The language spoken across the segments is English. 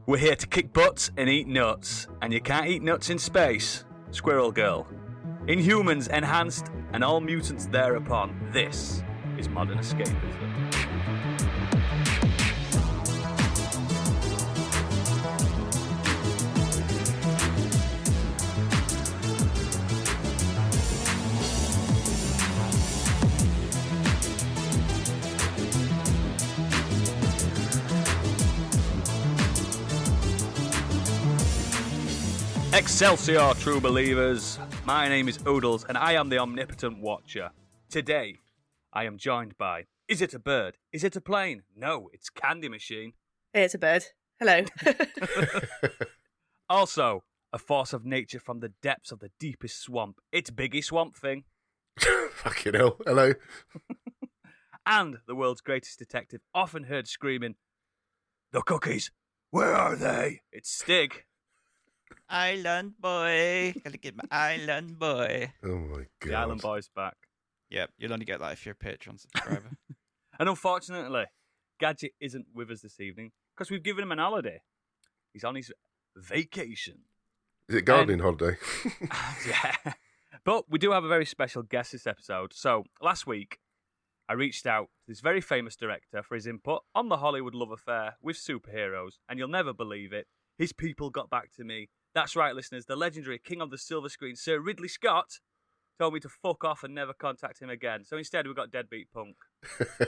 We're here to kick butts and eat nuts, and you can't eat nuts in space. Squirrel Girl. Inhumans enhanced, and all mutants thereupon. This is modern escapism. Excelsior, true believers. My name is Oodles, and I am the Omnipotent Watcher. Today, I am joined by... Is it a bird? Is it a plane? No, it's Candy Machine. Hey, it's a bird. Hello. Also, a force of nature from the depths of the deepest swamp. It's Biggie Swamp Thing. Fucking hell. Hello. And the world's greatest detective, often heard screaming, "The cookies, where are they?" It's Stig. Island boy, gotta get my island boy. Oh my god. The Island Boy's back. Yep, you'll only get that if you're a Patron subscriber. And unfortunately, Gadget isn't with us this evening because we've given him an holiday. He's on his vacation. Is it gardening holiday? Yeah. But we do have a very special guest this episode. So last week, I reached out to this very famous director for his input on the Hollywood love affair with superheroes. And you'll never believe it. His people got back to me. That's right, listeners. The legendary king of the silver screen, Sir Ridley Scott, told me to fuck off and never contact him again. So instead, we got Deadbeatpunk.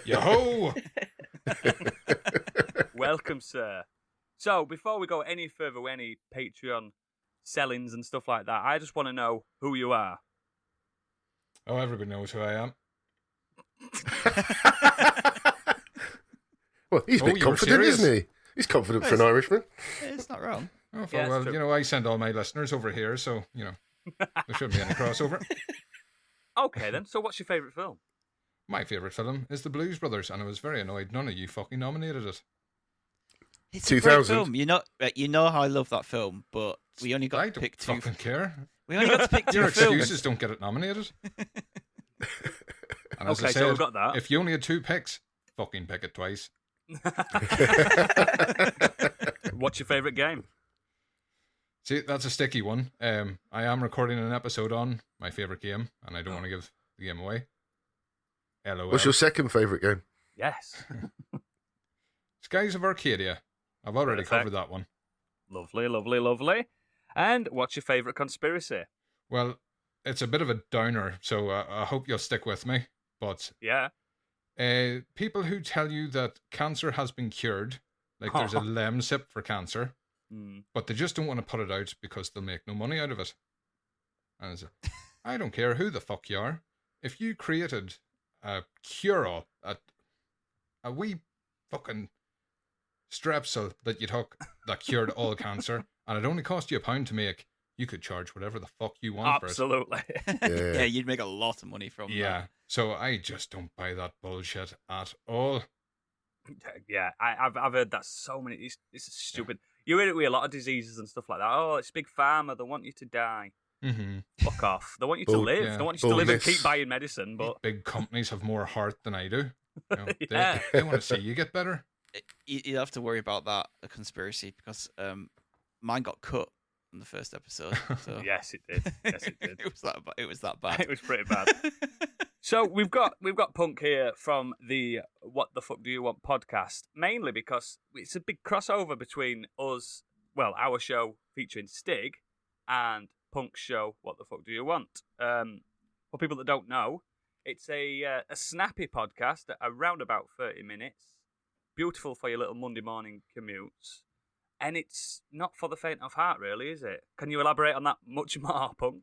Yo-ho! Welcome, sir. So before we go any further with any Patreon sellings and stuff like that, I just want to know who you are. Oh, everybody knows who I am. Well, he's a bit confident, isn't he? He's confident for an Irishman. It's not wrong. Oh, Yeah, well, true. you know, I send all my listeners over here, so, you know, there shouldn't be any crossover. Okay, then. So what's your favourite film? My favourite film is The Blues Brothers, and I was very annoyed none of you fucking nominated it. It's a great 2000. film. You know how I love that film, but we only got I to don't pick two. fucking care. We only got to pick Your two films. excuses don't get it nominated. And as Okay, I so said, we've got that. if you only had two picks, fucking pick it twice. What's your favourite game? See, that's a sticky one. I am recording an episode on my favourite game, and I don't want to give the game away. LOL. What's your second favourite game? Yes. Skies of Arcadia. I've already Perfect. covered that one. Lovely, lovely, lovely. And what's your favourite conspiracy? Well, it's a bit of a downer, so I hope you'll stick with me. But Yeah. people who tell you that cancer has been cured, like there's a Lemsip for cancer, but they just don't want to put it out because they'll make no money out of it. And it's, I don't care who the fuck you are. If you created a cure-all, a wee fucking strepsil that you took that cured all cancer, and it only cost you £1 to make, you could charge whatever the fuck you want Absolutely. for it. Yeah, you'd make a lot of money from Yeah, so I just don't buy that bullshit at all. Yeah, I've heard that so many. It's stupid. You hear it with a lot of diseases and stuff like that. Oh, it's big pharma. They want you to die. Mm-hmm. Fuck off. They want you to live. yeah. They want you to live and Bullness. keep buying medicine. But Big companies have more heart than I do. You know, Yeah. they want to see you get better. You'd have to worry about that, a conspiracy, because mine got cut in the first episode. So. yes, it did. Yes, it did. It was that bad. It was pretty bad. So we've got Punk here from the What the Fuck Do You Want podcast, mainly because it's a big crossover between us, well, our show featuring Stig and Punk's show, What the Fuck Do You Want? For people that don't know, it's a snappy podcast at around about 30 minutes, beautiful for your little Monday morning commutes, and it's not for the faint of heart, really, is it? Can you elaborate on that much more, Punk?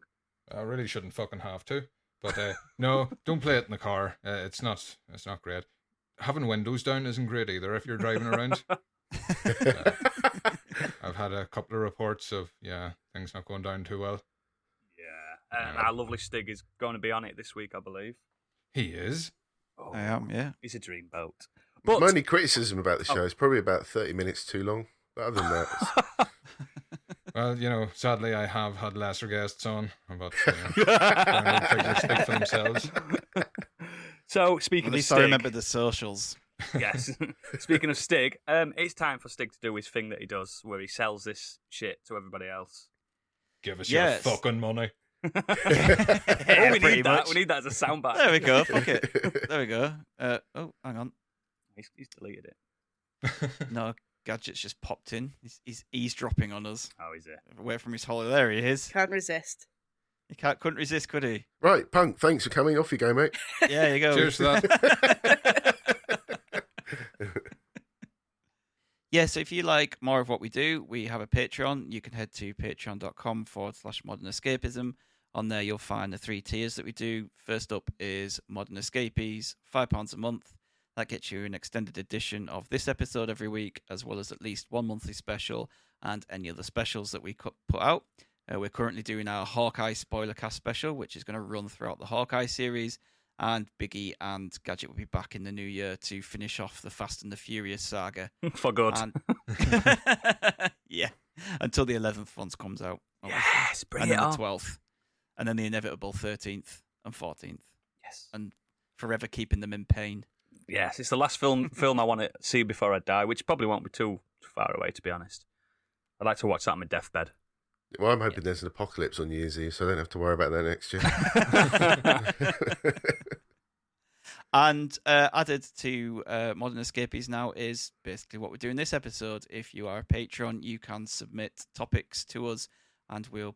I really shouldn't fucking have to. But no, don't play it in the car. It's not great. Having windows down isn't great either if you're driving around. I've had a couple of reports of, things not going down too well. Yeah, and our lovely Stig is going to be on it this week, I believe. He is? Oh, I am, yeah. He's a dreamboat. But My only criticism about the show is probably about 30 minutes too long. But other than that, Well, you know, sadly I have had lesser guests on, but figures speak for themselves. So, speaking At of least Stig, I remember the socials. Yes. Speaking of Stig, it's time for Stig to do his thing that he does, where he sells this shit to everybody else. Give us Yes. your fucking money. We pretty need that. much. We need that as a soundbite. There we go. Fuck it. There we go. Oh, hang on. He's deleted it. No, Gadget's just popped in. He's eavesdropping on us. Oh, is it? Away from his hole. There he is. Can't resist. He couldn't resist, could he? Right, Punk, thanks for coming. Off you go, mate. Yeah, there you go. Cheers to that. Yeah, so if you like more of what we do, we have a Patreon. You can head to patreon.com/modernescapism. On there, you'll find the 3 tiers that we do. First up is Modern Escapees, £5 a month. That gets you an extended edition of this episode every week, as well as at least one monthly special and any other specials that we put out. We're currently doing our Hawkeye spoiler cast special, which is going to run throughout the Hawkeye series. And Biggie and Gadget will be back in the new year to finish off the Fast and the Furious saga. For good. And yeah, until the 11th one comes out. Obviously. Yes, bring And it then on. the 12th. And then the inevitable 13th and 14th. Yes. And forever keeping them in pain. Yes, it's the last film I want to see before I die, which probably won't be too far away, to be honest. I'd like to watch that on my deathbed. Well, I'm hoping there's an apocalypse on New Year's Eve, so I don't have to worry about that next year. And added to Modern Escapees now is basically what we're doing this episode. If you are a patron, you can submit topics to us and we'll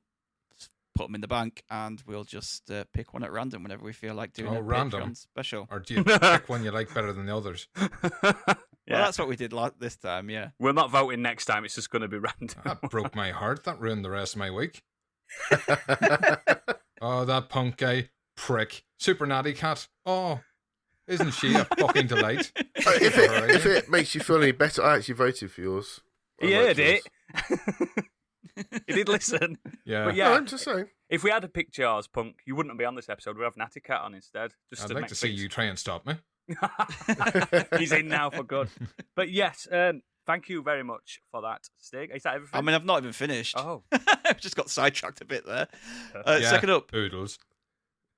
put them in the bank and we'll just pick one at random whenever we feel like doing a random. Patreon special. Or do you pick one you like better than the others? Yeah. Well, that's what we did this time, yeah. We're not voting next time, it's just going to be random. That broke my heart. That ruined the rest of my week. Oh, that punk guy. Prick. SuperNattyCat. Oh, isn't she a fucking delight? If it makes you feel any better, I actually voted for yours. He heard it. He did listen. Yeah. But Yeah, yeah, I'm just saying. if we had a picked yours, Punk, you wouldn't be on this episode. We'd have Natty Cat on instead. Just I'd to like make to see things- you try and stop me. He's in now for good. But yes, thank you very much for that, Stig. Is that everything? I mean, I've not even finished. Oh. I've just got sidetracked a bit there. Yeah, Second up, Oodles.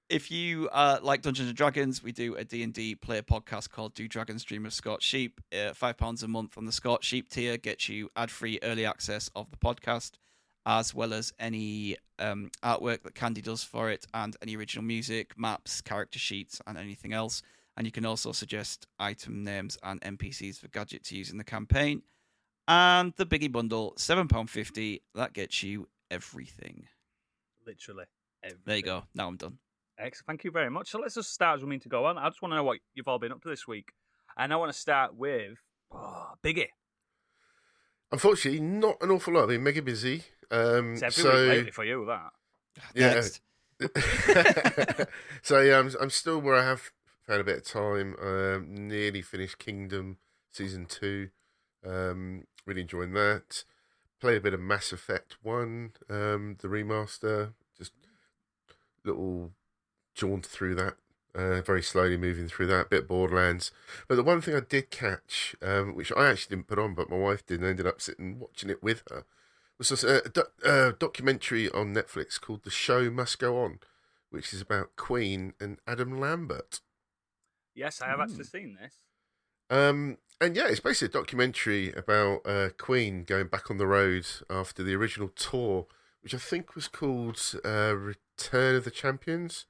if you like Dungeons & Dragons, we do a D&D player podcast called Do Dragons Dream of Scorched Sheep. £5 a month on the Scorched Sheep tier gets you ad-free early access of the podcast, as well as any artwork that Candy does for it, and any original music, maps, character sheets, and anything else. And you can also suggest item names and NPCs for Gadget to use in the campaign. And the Biggie Bundle, £7.50, that gets you everything. Literally. There you go. Now I'm done. Excellent. Thank you very much. So let's just start as we mean to go on. I just want to know what you've all been up to this week. And I want to start with Biggie. Unfortunately, not an awful lot. I've been mega busy. It's every week lately for you, that. Yeah. Next. So yeah, I'm still where I have found a bit of time. Nearly finished Kingdom Season 2. Really enjoying that. Played a bit of Mass Effect 1, the remaster. Just little jaunt through that. Very slowly moving through that. Bit of Borderlands. But the one thing I did catch, which I actually didn't put on, but my wife did, and I ended up sitting watching it with her, was this, a documentary on Netflix called The Show Must Go On, which is about Queen and Adam Lambert. Yes, I have actually seen this. And yeah, it's basically a documentary about Queen going back on the road after the original tour, which I think was called Return of the Champions.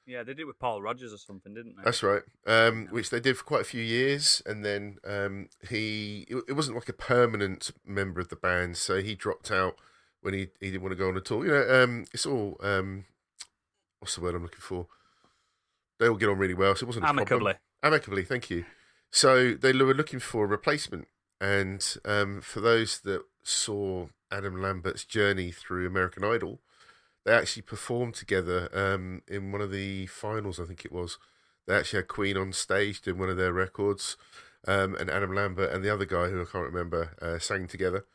Yeah, they did it with Paul Rogers or something, didn't they? That's right. Which they did for quite a few years, and then it wasn't like a permanent member of the band, so he dropped out when he didn't want to go on a tour. You know, it's all what's the word I'm looking for? They all get on really well, so it wasn't a problem. Amicably. Amicably, thank you. So they were looking for a replacement, and for those that saw Adam Lambert's journey through American Idol, they actually performed together in one of the finals, I think it was. They actually had Queen on stage doing one of their records, and Adam Lambert and the other guy, who I can't remember, sang together.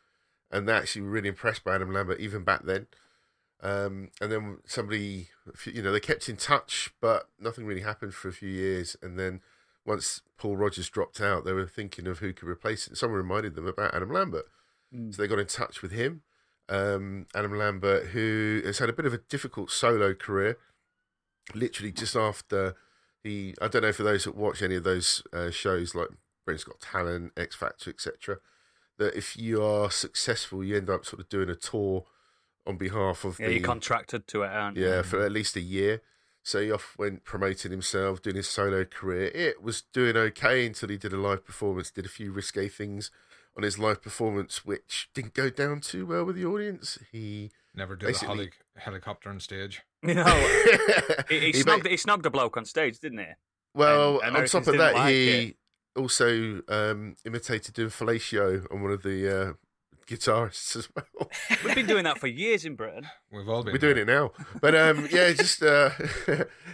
And they actually were really impressed by Adam Lambert even back then. And then somebody, they kept in touch, but nothing really happened for a few years. And then once Paul Rogers dropped out, they were thinking of who could replace it. Someone reminded them about Adam Lambert. So they got in touch with him. Adam Lambert, who has had a bit of a difficult solo career, literally just after I don't know for those that watch any of those shows like Britain's Got Talent, X Factor, etc. That if you are successful, you end up sort of doing a tour on behalf of you're contracted to it, aren't you? Yeah, for at least a year. So he off went promoting himself, doing his solo career. It was doing okay until he did a live performance, did a few risque things on his live performance, which didn't go down too well with the audience. He never did a helicopter on stage. You know, he snogged a bloke on stage, didn't he? Well, And on top of that, like he also imitated doing fellatio on one of the guitarists as well. We've been doing that for years in Britain. We've all been. We're doing it now. But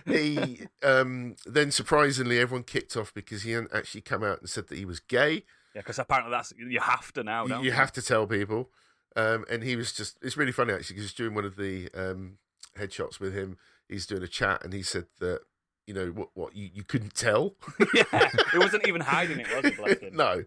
he then surprisingly everyone kicked off because he hadn't actually come out and said that he was gay. Yeah, because apparently you have to now, don't you? You have to tell people. And he was it's really funny actually because during one of the headshots with him, he's doing a chat and he said that, you know, what you couldn't tell. Yeah, he wasn't even hiding it, was he, bless him? No.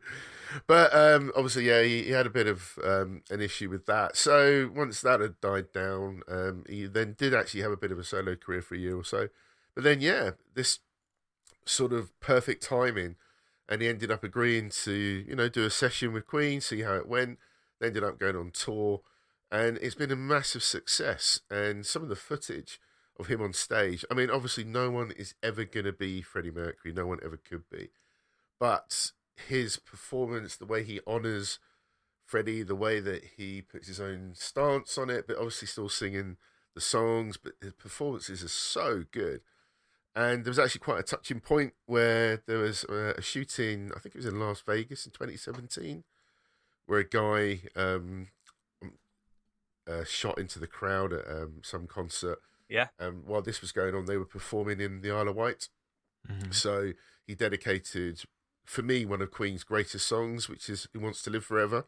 But obviously, yeah, he had a bit of an issue with that. So once that had died down, he then did actually have a bit of a solo career for a year or so. But then, yeah, this sort of perfect timing, and he ended up agreeing to, you know, do a session with Queen, see how it went. They ended up going on tour, and it's been a massive success. And some of the footage of him on stage, I mean, obviously no one is ever going to be Freddie Mercury. No one ever could be. But his performance, the way he honours Freddie, the way that he puts his own stance on it, but obviously still singing the songs, but his performances are so good. And there was actually quite a touching point where there was a shooting, I think it was in Las Vegas in 2017, where a guy shot into the crowd at some concert. Yeah. While this was going on, they were performing in the Isle of Wight. Mm-hmm. So he dedicated, for me, one of Queen's greatest songs, which is Who Wants to Live Forever.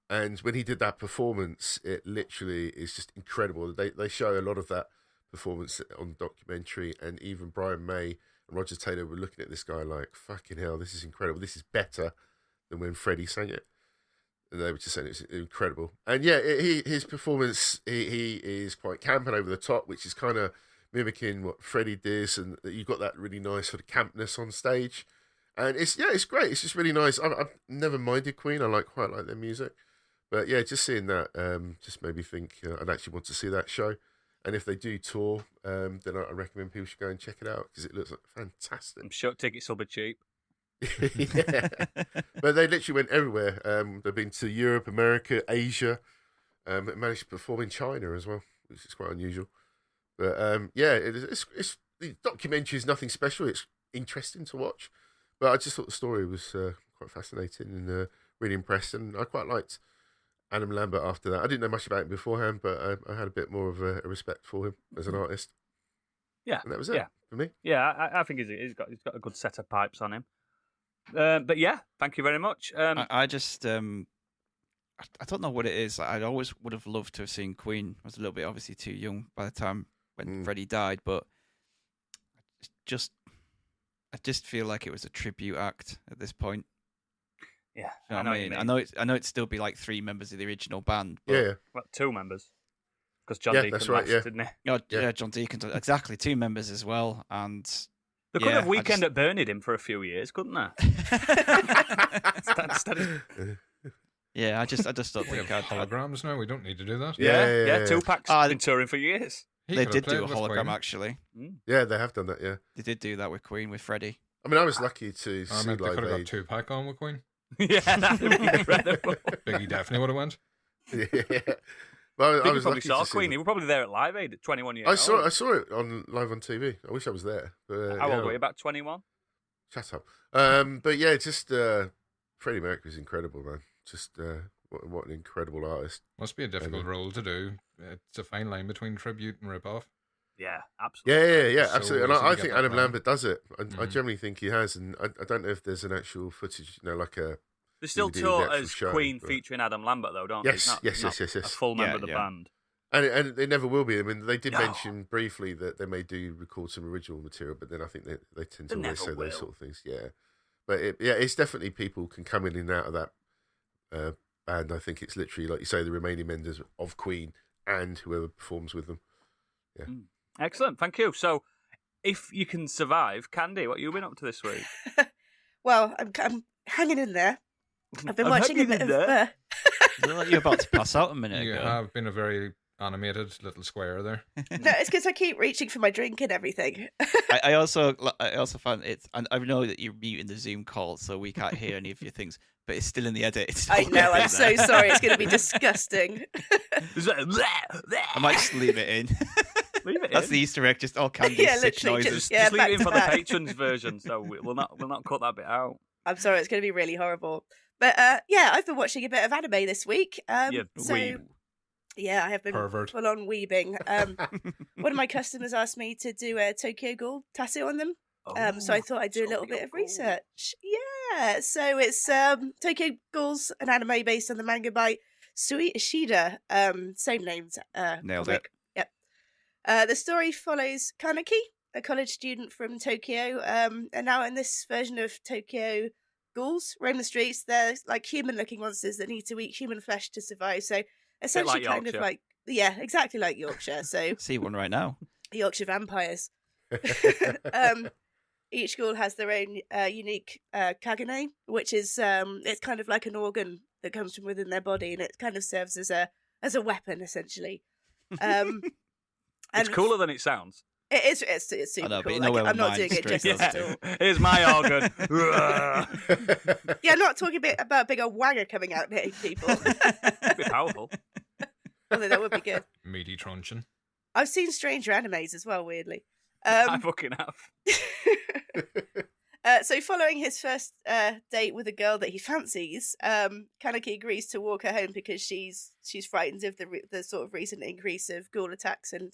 And when he did that performance, it literally is just incredible. They show a lot of that performance on the documentary, and even Brian May and Roger Taylor were looking at this guy like, fucking hell, this is incredible. This is better than when Freddie sang it. And they were just saying it's incredible. And yeah, his performance, he is quite camp and over the top, which is kind of mimicking what Freddie does, and you've got that really nice sort of campness on stage. And it's great. It's just really nice. I've never minded Queen. I quite like their music. But yeah, just seeing that just made me think I'd actually want to see that show. And if they do tour, then I recommend people should go and check it out because it looks like fantastic. I'm sure tickets will be cheap. Yeah, but they literally went everywhere. They've been to Europe, America, Asia. Managed to perform in China as well, which is quite unusual. But yeah, it's the documentary is nothing special. It's interesting to watch, but I just thought the story was quite fascinating and really impressed. And I quite liked Adam Lambert after that. I didn't know much about him beforehand, but I had a bit more of a respect for him as an artist. Yeah, and that was it for me. Yeah, I think he's got a good set of pipes on him. But yeah, thank you very much. I just I don't know what it is. I always would have loved to have seen Queen. I was a little bit obviously too young by the time when Freddie died, but I just feel like it was a tribute act at this point. Yeah, you know what I mean? I know it'd still be like 3 members of the original band. But... Yeah, well, 2 members. Because John Deacon that's right, left, didn't he? Oh, yeah, John Deacon. Exactly, 2 members as well. And they could have Weekend at Burned him for a few years, couldn't they? Yeah, I just don't we think have holograms now. We don't need to do that. Yeah. Tupac's been touring for years. They did do a hologram, actually. Yeah, they have done that, yeah. They did do that with Queen, with Freddie. I mean, I was lucky to see they Live could have Aid. got Tupac on with Queen. Yeah, that would be incredible. Biggie definitely would have went. Yeah. Well, I was probably lucky saw to Queen. see He was probably there at Live Aid at 21 years I old. saw it live on TV. I wish I was there. But, How old were you? About 21? Shut up. But yeah, just Freddie Mercury's incredible, man. Just what an incredible artist. Must be a difficult role to do. It's a fine line between tribute and rip-off. Yeah, absolutely. Yeah, So absolutely. And easy to I get think that Adam wrong. Lambert does it. I generally think he has, and I don't know if there's an actual footage, like a. They still DVD of the tour actual as show, Queen but- featuring Adam Lambert, though, don't Yes, they? yes. A full member of the band. And they never will be. I mean, they did No. mention briefly that they may record some original material, but then I think they tend to They always never say those will. sort of things. Yeah, but it's definitely people can come in and out of that band. I think it's literally, like you say, the remaining members of Queen and whoever performs with them. Yeah. Excellent, thank you. So, if you can survive, Candy, what have you been up to this week? Well, I'm hanging in there. I've been I'm watching a hanging bit in of. there. You look like you're about to pass out a minute You ago. have been a very animated little square there. No, it's because I keep reaching for my drink and everything. I also find it's, and I know that you're muting the Zoom call, so we can't hear any of your things, but it's still in the edit. It's I not know. gonna be I'm so there. sorry. It's going to be disgusting. I might just leave it in. Leave it That's in. the Easter egg, just all kinds of Yeah, sick literally noises. just- yeah, Just leave it in back for to the back. patrons version, so we'll not cut that bit out. I'm sorry. It's going to be really horrible. But yeah, I've been watching a bit of anime this week. So Wee. yeah, I have been Pervert. full on weebing. One of my customers asked me to do a Tokyo Ghoul tattoo on them. So I thought I'd do a little bit of Tokyo Ghoul. research. Yeah, so it's Tokyo Ghoul's an anime based on the manga by Sui Ishida. Same names. Nailed comic. Yep. The story follows Kaneki, a college student from Tokyo, and now in this version of Tokyo, ghouls roam the streets. They're like human-looking monsters that need to eat human flesh to survive. So essentially, like kind of Yorkshire. like exactly like Yorkshire. So See one right now. Yorkshire vampires. Each ghoul has their own unique kagane, which is it's kind of like an organ that comes from within their body, and it kind of serves as a weapon essentially. It's cooler than it sounds. It's super I know, but cool. you know where I'm my not doing mind it straight justice goes at all. Yeah, here's my organ. Yeah, I'm not talking about a big old wagger coming out and hitting people. It'd be powerful. Although that would be good. Meaty truncheon. I've seen stranger animes as well, weirdly. I fucking have. So following his first date with a girl that he fancies, Kaneki agrees to walk her home because she's frightened of the sort of recent increase of ghoul attacks, and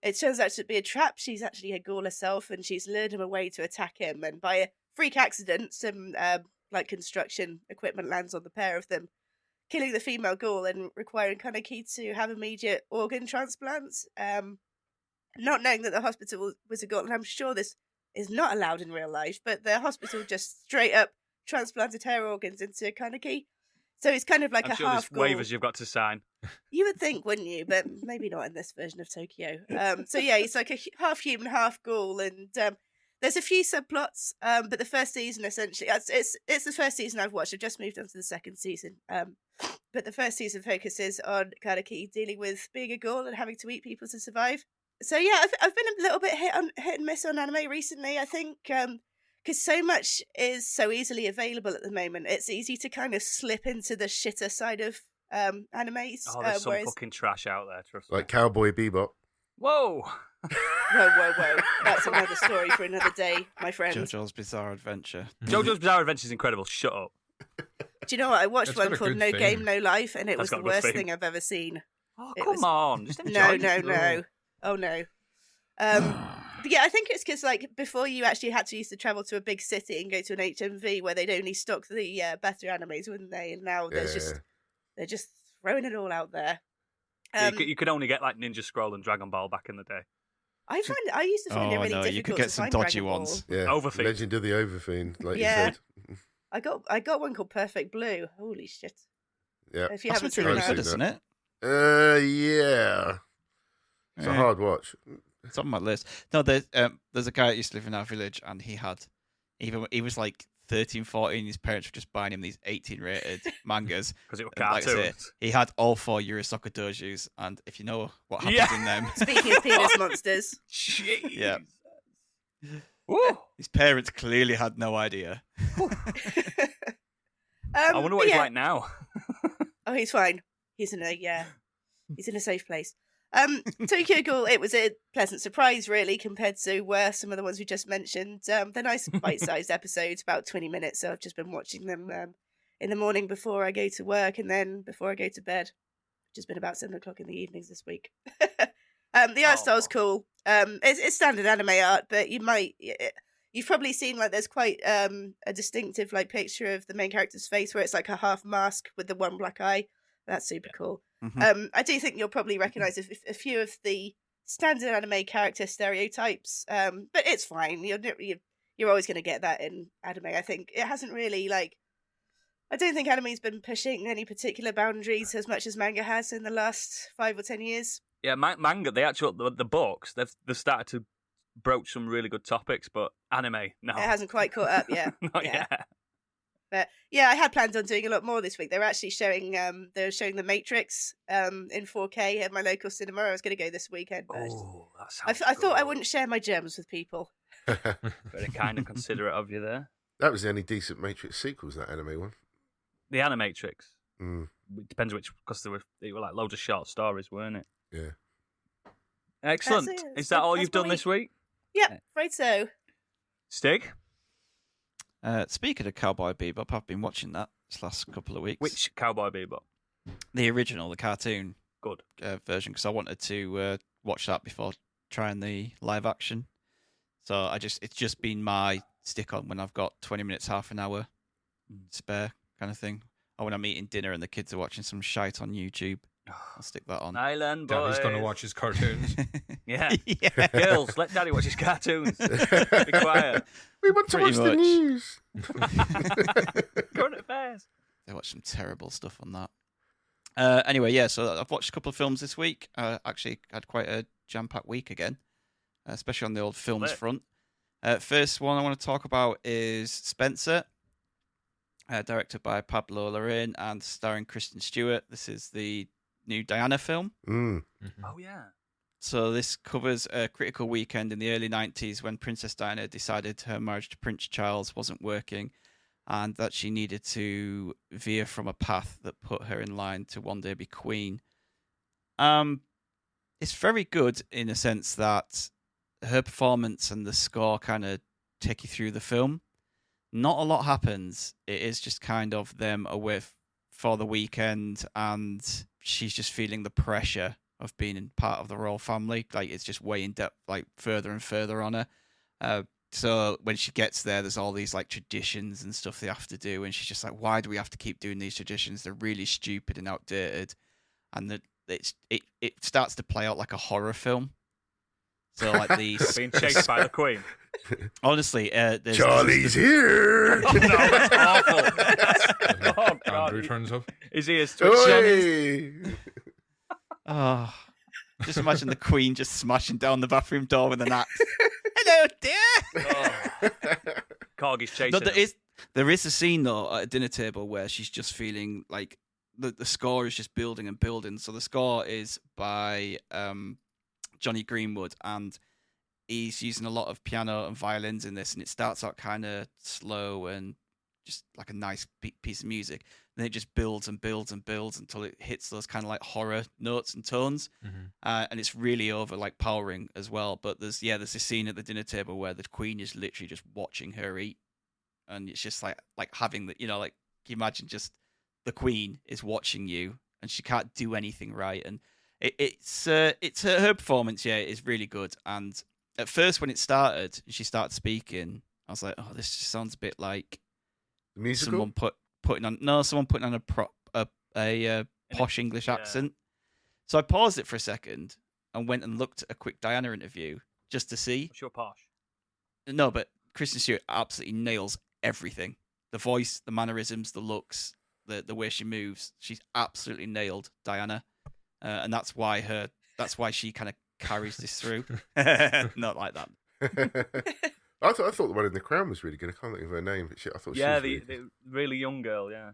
it turns out to be a trap. She's actually a ghoul herself, and she's lured him away to attack him. And by a freak accident, some like construction equipment lands on the pair of them, killing the female ghoul and requiring Kaneki to have immediate organ transplants. Not knowing that the hospital was a ghoul, and I'm sure this is not allowed in real life, but the hospital just straight up transplanted her organs into Kaneki. So it's kind of like I'm a sure half there's ghoul. waivers you've got to sign. You would think, wouldn't you? But maybe not in this version of Tokyo. So yeah, he's like a half human, half ghoul, and there's a few subplots. But the first season, essentially, it's the first season I've watched. I've just moved on to the second season. But the first season focuses on Kaneki dealing with being a ghoul and having to eat people to survive. So yeah, I've been a little bit hit and miss on anime recently. I think because so much is so easily available at the moment, it's easy to kind of slip into the shitter side of animes. Oh, there's some whereas... fucking trash out there, trust me. Like Cowboy Bebop. Whoa! Whoa. That's another story for another day, my friend. JoJo's Bizarre Adventure. JoJo's Bizarre Adventure is incredible. Shut up. Do you know what? I watched It's one got a called good No theme. Game, No Life, and it That's was got the a good worst theme. thing I've ever seen. Oh, It come was- on. Just No. enjoy it. Oh, no. But yeah, I think it's because like before you actually had to used to travel to a big city and go to an HMV where they'd only stock the better animes, wouldn't they? And now Yeah. they're just throwing it all out there. You could only get like Ninja Scroll and Dragon Ball back in the day. I used to find it Oh really no, difficult you could to get some find dodgy Dragon Ball. ones. Yeah. Overfiend. Legend of the Overfiend, like Yeah. you said. I got one called Perfect Blue. Holy shit! Yeah. If you That's haven't really seen I've good, that, seen isn't it? Yeah. It's a hard watch. It's on my list. No, there's a guy that used to live in our village, and he was like 13, 14. His parents were just buying him these 18 rated mangas. Because it was And like I say, cartoons. he had all 4 Yurosaka dojus, and if you know what happens Yeah. in them, speaking of penis monsters, Jeez. Yeah. Woo. his parents clearly had no idea. I wonder what but he's yeah. like now. Oh, he's fine. He's in a safe place. Tokyo Ghoul, it was a pleasant surprise, really, compared to some of the ones we just mentioned. They're nice bite-sized episodes, about 20 minutes, so I've just been watching them in the morning before I go to work and then before I go to bed, which has been about 7 o'clock in the evenings this week. The art style's cool. It's standard anime art, but you've probably seen like there's quite a distinctive like picture of the main character's face where it's like a half mask with the one black eye. That's super cool. Mhm. I do think you'll probably recognise a few of the standard anime character stereotypes, but it's fine. You're always going to get that in anime. I think it hasn't really I don't think anime's been pushing any particular boundaries as much as manga has in the last 5 or 10 years. Yeah, manga, the books, they've started to broached some really good topics, but anime, no. It hasn't quite caught up yet. Not yeah. yet. But yeah, I had planned on doing a lot more this week. They were actually showing The Matrix in 4K at my local cinema. I was going to go this weekend, but Oh, that sounds I thought I good. wouldn't share my gems with people. Very kind and considerate of you there. That was the only decent Matrix sequels, that anime one. The Animatrix. Mm, It depends which, because they were like loads of short stories, weren't it? yeah. Excellent. That's it. Is that all That's you've my done this week? Yep, afraid so. Stig? Speaking of Cowboy Bebop, I've been watching that this last couple of weeks. Which Cowboy Bebop? The original, the cartoon Good. version, because I wanted to watch that before trying the live action. So it's just been my stick on when I've got 20 minutes, half an hour spare kind of thing. Or when I'm eating dinner and the kids are watching some shite on YouTube, I'll stick that on. Island boys. Daddy's going to watch his cartoons. Yeah. Yeah. Girls, let Daddy watch his cartoons. Be quiet. We want to Pretty watch the much. news. Current affairs. They watch some terrible stuff on that. Anyway, yeah, so I've watched a couple of films this week. Actually had quite a jam-packed week again, especially on the old films Lit. front. First one I want to talk about is Spencer, directed by Pablo Larraín and starring Kristen Stewart. This is the new Diana film. Mm. Oh, yeah. So this covers a critical weekend in the early 90s when Princess Diana decided her marriage to Prince Charles wasn't working and that she needed to veer from a path that put her in line to one day be queen. It's very good in a sense that her performance and the score kind of take you through the film. Not a lot happens. It is just kind of them away for the weekend and she's just feeling the pressure of being in part of the royal family. Like, it's just weighing depth, like, further and further on her. So when she gets there, there's all these, like, traditions and stuff they have to do. And she's just like, why do we have to keep doing these traditions? They're really stupid and outdated. And it starts to play out like a horror film. So, like, Being chased by the Queen. honestly, there's Charlie's here. Oh, no, that's awful. Oh, God. Andrew turns up. His ears twitching. Oi. Oh, just imagine the Queen just smashing down the bathroom door with an axe. Hello, dear. Oh. Corgi's chasing No, him. there is a scene though at a dinner table where she's just feeling like the score is just building and building. So the score is by Johnny Greenwood, and he's using a lot of piano and violins in this, and it starts out kind of slow and just like a nice piece of music. Then it just builds and builds and builds until it hits those kind of like horror notes and tones, and it's really overpowering as well. But there's this scene at the dinner table where the Queen is literally just watching her eat, and it's just like having the, like, can you imagine just the Queen is watching you and she can't do anything right, and it's her performance, is really good. And at first when it started, she started speaking, I was like, oh, this just sounds a bit like The musical? someone putting on a posh English accent. So I paused it for a second and went and looked at a quick Diana interview just to see. What's your posh? No, but Kristen Stewart absolutely nails everything. The voice, the mannerisms, the looks, the way she moves. She's absolutely nailed Diana. And that's why she kind of carries this through. Not like that. I thought the one in The Crown was really good. I can't think of her name, but I thought she was really good. the really young girl, yeah.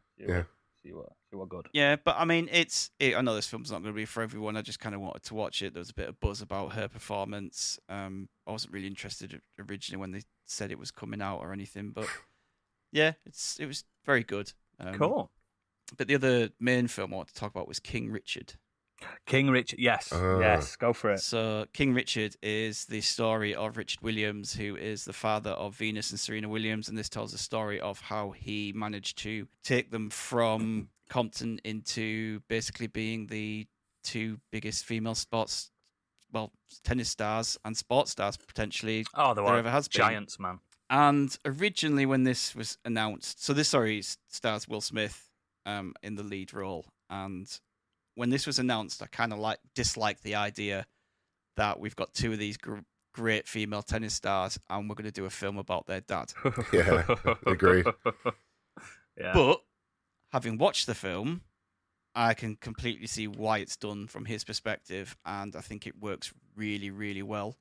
She were good. Yeah, but I mean, I know this film's not going to be for everyone. I just kind of wanted to watch it. There was a bit of buzz about her performance. I wasn't really interested originally when they said it was coming out or anything, but yeah, it was very good. Cool. But the other main film I wanted to talk about was King Richard. King Richard, yes, go for it. So King Richard is the story of Richard Williams, who is the father of Venus and Serena Williams, and this tells the story of how he managed to take them from Compton into basically being the two biggest female tennis stars and sports stars potentially there ever has been. Giants, man. And originally when this was announced, so this story stars Will Smith in the lead role, and when this was announced, I kind of disliked the idea that we've got two of these great female tennis stars and we're going to do a film about their dad. Yeah, agree. Yeah. But having watched the film, I can completely see why it's done from his perspective, and I think it works really, really well.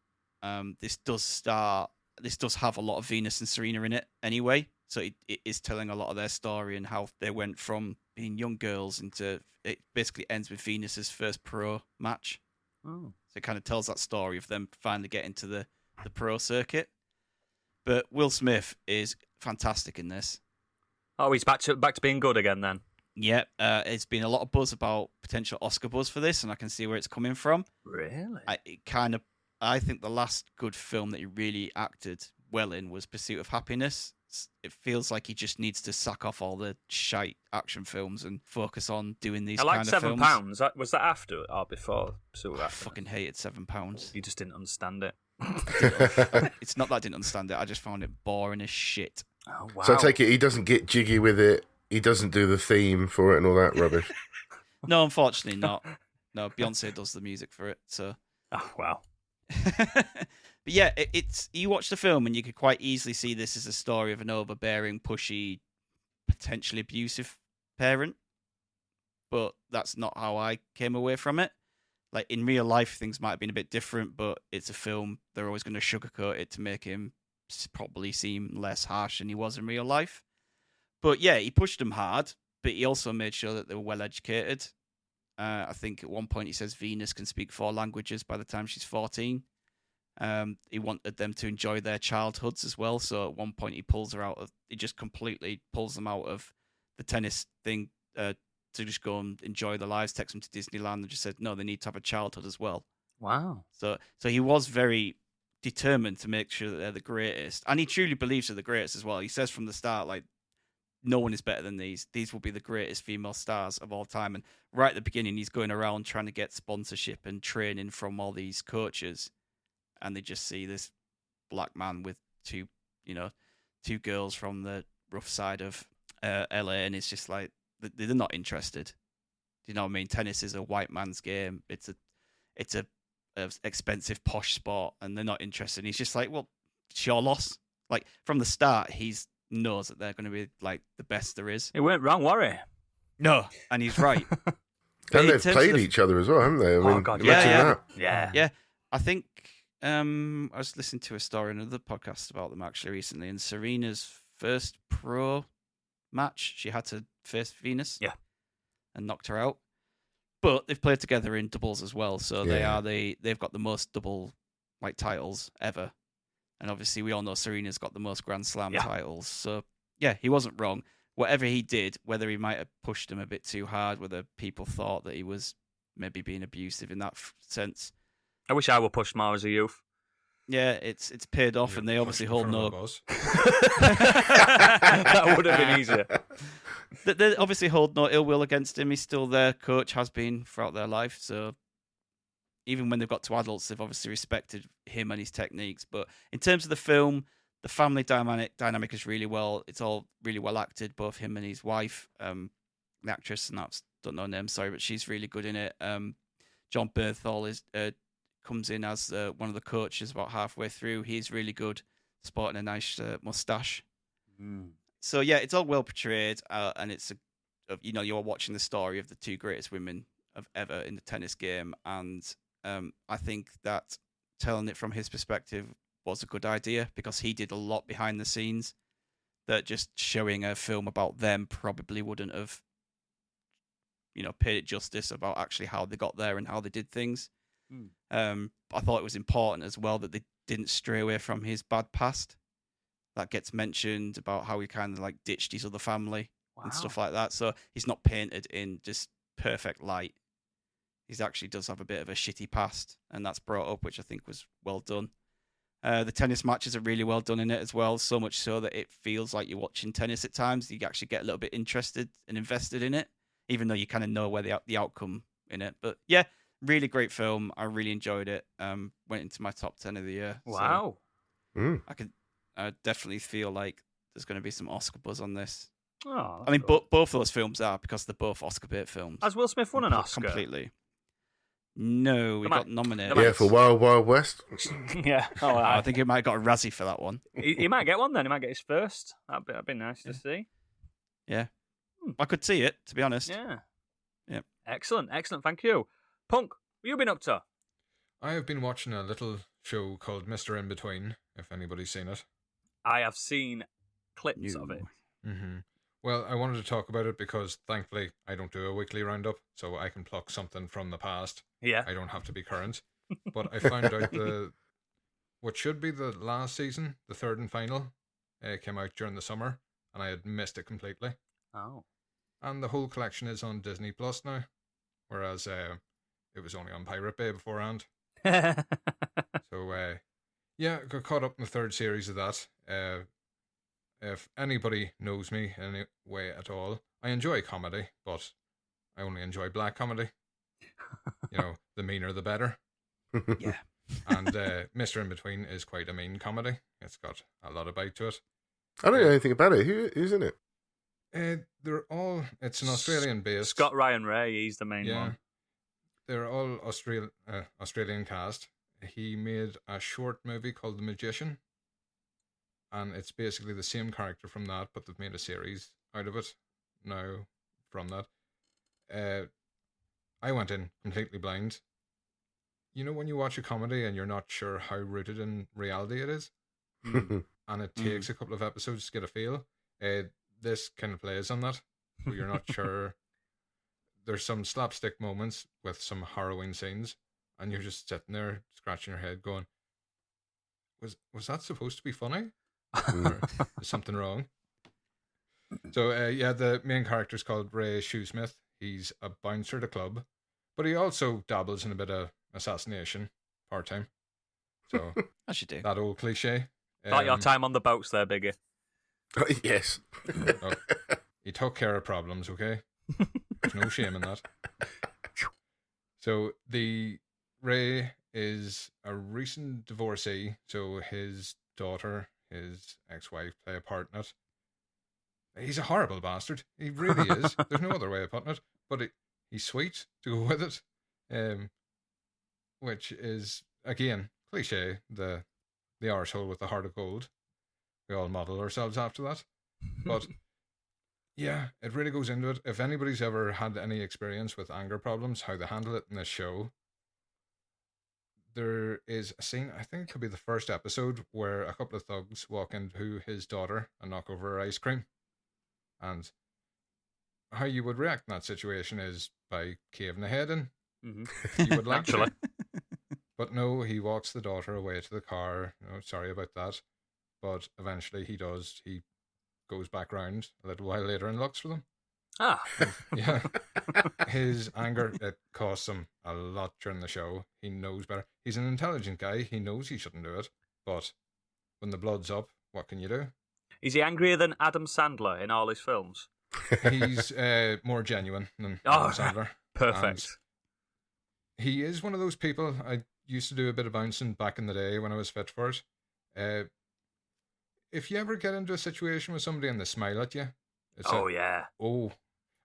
This does have a lot of Venus and Serena in it anyway. So it is telling a lot of their story and how they went from being young girls into... It basically ends with Venus's first pro match. Oh. So it kind of tells that story of them finally getting to the pro circuit. But Will Smith is fantastic in this. Oh, he's back to being good again then. Yeah, it's been a lot of buzz about potential Oscar buzz for this, and I can see where it's coming from. Really? I think the last good film that he really acted well in was Pursuit of Happiness. It feels like he just needs to sack off all the shite action films and focus on doing these kind of films. I like £7. Was that after or before Pursuit of I Happiness? fucking hated £7. You just didn't understand it. It's not that I didn't understand it. I just found it boring as shit. Oh, wow. So I take it he doesn't get jiggy with it. He doesn't do the theme for it and all that rubbish. No, unfortunately not. No, Beyonce does the music for it. So. Oh, wow. But yeah, it's you watch the film and you could quite easily see this as a story of an overbearing, pushy, potentially abusive parent. But that's not how I came away from it. Like, in real life, things might have been a bit different, but it's a film. They're always going to sugarcoat it to make him probably seem less harsh than he was in real life. But yeah, he pushed them hard, but he also made sure that they were well educated. I think at one point he says Venus can speak 4 languages by the time she's 14. He wanted them to enjoy their childhoods as well. So at one point he just completely pulls them out of the tennis thing to just go and enjoy their lives, takes them to Disneyland, and just said, no, they need to have a childhood as well. Wow. So he was very determined to make sure that they're the greatest. And he truly believes they're the greatest as well. He says from the start, like, no one is better than these. These will be the greatest female stars of all time. And right at the beginning, he's going around trying to get sponsorship and training from all these coaches. And they just see this black man with two girls from the rough side of LA. And it's just like, they're not interested. You know what I mean? Tennis is a white man's game. It's a expensive, posh sport. And they're not interested. And he's just like, well, it's your loss. Like, from the start, he's knows that they're going to be like the best there is. It went wrong, worry. No, and he's right. And they've played each other as well, haven't they? I mean, God, imagine yeah. that. Yeah. I think I was listening to a story in another podcast about them actually recently, and Serena's first pro match, she had to face Venus. Yeah. And knocked her out. But they've played together in doubles as well, so they've got the most double titles ever. And obviously, we all know Serena's got the most Grand Slam titles. So, yeah, he wasn't wrong. Whatever he did, whether he might have pushed him a bit too hard, whether people thought that he was maybe being abusive in that sense. I wish I were pushed more as a youth. Yeah, it's paid off, and they obviously hold no... That would have been easier. They obviously hold no ill will against him. He's still their coach, has been throughout their life. So even when they've got to adults, they've obviously respected him and his techniques. But in terms of the film, the family dynamic is really well. It's all really well acted, both him and his wife. The actress, and I don't know her name, sorry, but she's really good in it. John Bernthal comes in as one of the coaches about halfway through. He's really good, sporting a nice mustache. Mm. So yeah, it's all well portrayed, and it's you're watching the story of the 2 greatest women of ever in the tennis game, and I think that telling it from his perspective was a good idea because he did a lot behind the scenes that just showing a film about them probably wouldn't have, paid it justice about actually how they got there and how they did things. I thought it was important as well that they didn't stray away from his bad past. That gets mentioned about how he kind of ditched his other family and stuff like that. So he's not painted in just perfect light. He actually does have a bit of a shitty past, and that's brought up, which I think was well done. The tennis matches are really well done in it as well, so much so that it feels like you're watching tennis at times. You actually get a little bit interested and invested in it, even though you kind of know where the outcome in it. But yeah, really great film. I really enjoyed it. Went into my top 10 of the year. Wow. So I definitely feel like there's going to be some Oscar buzz on this. Oh, I mean, cool. both those films are, because they're both Oscar bait films. Has Will Smith won an Oscar? Completely. No, he got nominated. Yeah, for Wild Wild West. Yeah. Oh, I think he might have got a Razzie for that one. He might get one then. He might get his first. That'd be nice to see. Yeah. I could see it, to be honest. Yeah. Yeah. Excellent. Thank you. Punk, what have you been up to? I have been watching a little show called Mr. Inbetween, if anybody's seen it. I have seen clips of it. Mm-hmm. Well, I wanted to talk about it because, thankfully, I don't do a weekly roundup, so I can pluck something from the past. Yeah. I don't have to be current. But I found out what should be the last season, the third and final, came out during the summer, and I had missed it completely. Oh. And the whole collection is on Disney Plus now, whereas it was only on Pirate Bay beforehand. So, yeah, got caught up in the third series of that. If anybody knows me in any way at all, I enjoy comedy, but I only enjoy black comedy. You know, the meaner the better. Yeah. And Mr. Inbetween is quite a mean comedy. It's got a lot of bite to it. I don't know anything about it. Who's in it? It's an Australian based. Scott Ryan Ray, he's the main Yeah. one. They're all Australian cast. He made a short movie called The Magician. And it's basically the same character from that, but they've made a series out of it now from that. I went in completely blind. You know when you watch a comedy and you're not sure how rooted in reality it is? And it takes a couple of episodes to get a feel. This kind of plays on that. So you're not sure. There's some slapstick moments with some harrowing scenes, and you're just sitting there scratching your head going, was that supposed to be funny? Or is something wrong? So, yeah, the main character's called Ray Shoesmith. He's a bouncer at a club, but he also dabbles in a bit of assassination part-time. So, As you do. that old cliche. Like your time on the boats there, Biggie. Yes. Oh, he took care of problems, okay? There's no shame in that. So, the Ray is a recent divorcee, so his daughter, his ex-wife, play a part in it. He's a horrible bastard. He really is. There's no other way of putting it. But he's sweet to go with it. Which is, again, cliche, the arsehole with the heart of gold. We all model ourselves after that. But, yeah, it really goes into it. If anybody's ever had any experience with anger problems, how they handle it in this show, there is a scene, I think it could be the first episode, where a couple of thugs walk into his daughter and knock over her ice cream. And how you would react in that situation is by caving the head in. Mm-hmm. You would like Actually. to. But no, he walks the daughter away to the car. No, sorry about that. But eventually he does. He goes back round a little while later and looks for them. Ah. Yeah. His anger, it costs him a lot during the show. He knows better. He's an intelligent guy. He knows he shouldn't do it. But when the blood's up, what can you do? Is he angrier than Adam Sandler in all his films? He's more genuine than Adam Sandler. Perfect. And he is one of those people. I used to do a bit of bouncing back in the day when I was fit for it. If you ever get into a situation with somebody and they smile at you, it's yeah. Oh.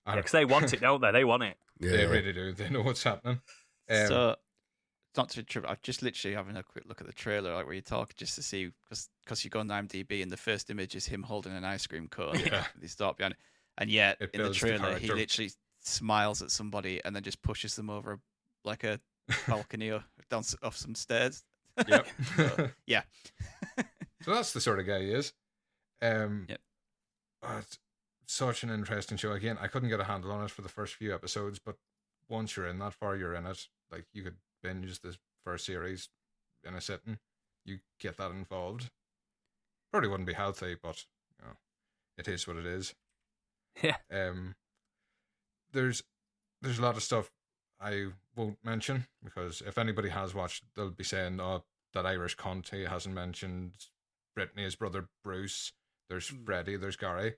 Because they want it, don't they? They want it. Yeah. They really do. They know what's happening. So, it's not to trip. I'm just literally having a quick look at the trailer, like where you talk, just to see, because you go on IMDb and the first image is him holding an ice cream cone. Yeah. They start behind it. And yet, It in the builds the trailer, he character. literally smiles at somebody and then just pushes them over like a balcony or down off some stairs. Yep. So, yeah. So that's the sort of guy he is. Yep. It's such an interesting show. Again, I couldn't get a handle on it for the first few episodes, but once you're in that far, you're in it. Like, you could binge the first series in a sitting. You get that involved. Probably wouldn't be healthy, but you know, it is what it is. Yeah. There's a lot of stuff I won't mention, because if anybody has watched, they'll be saying, oh, that Irish cunt he hasn't mentioned Brittany, his brother Bruce, there's Freddie, there's Gary,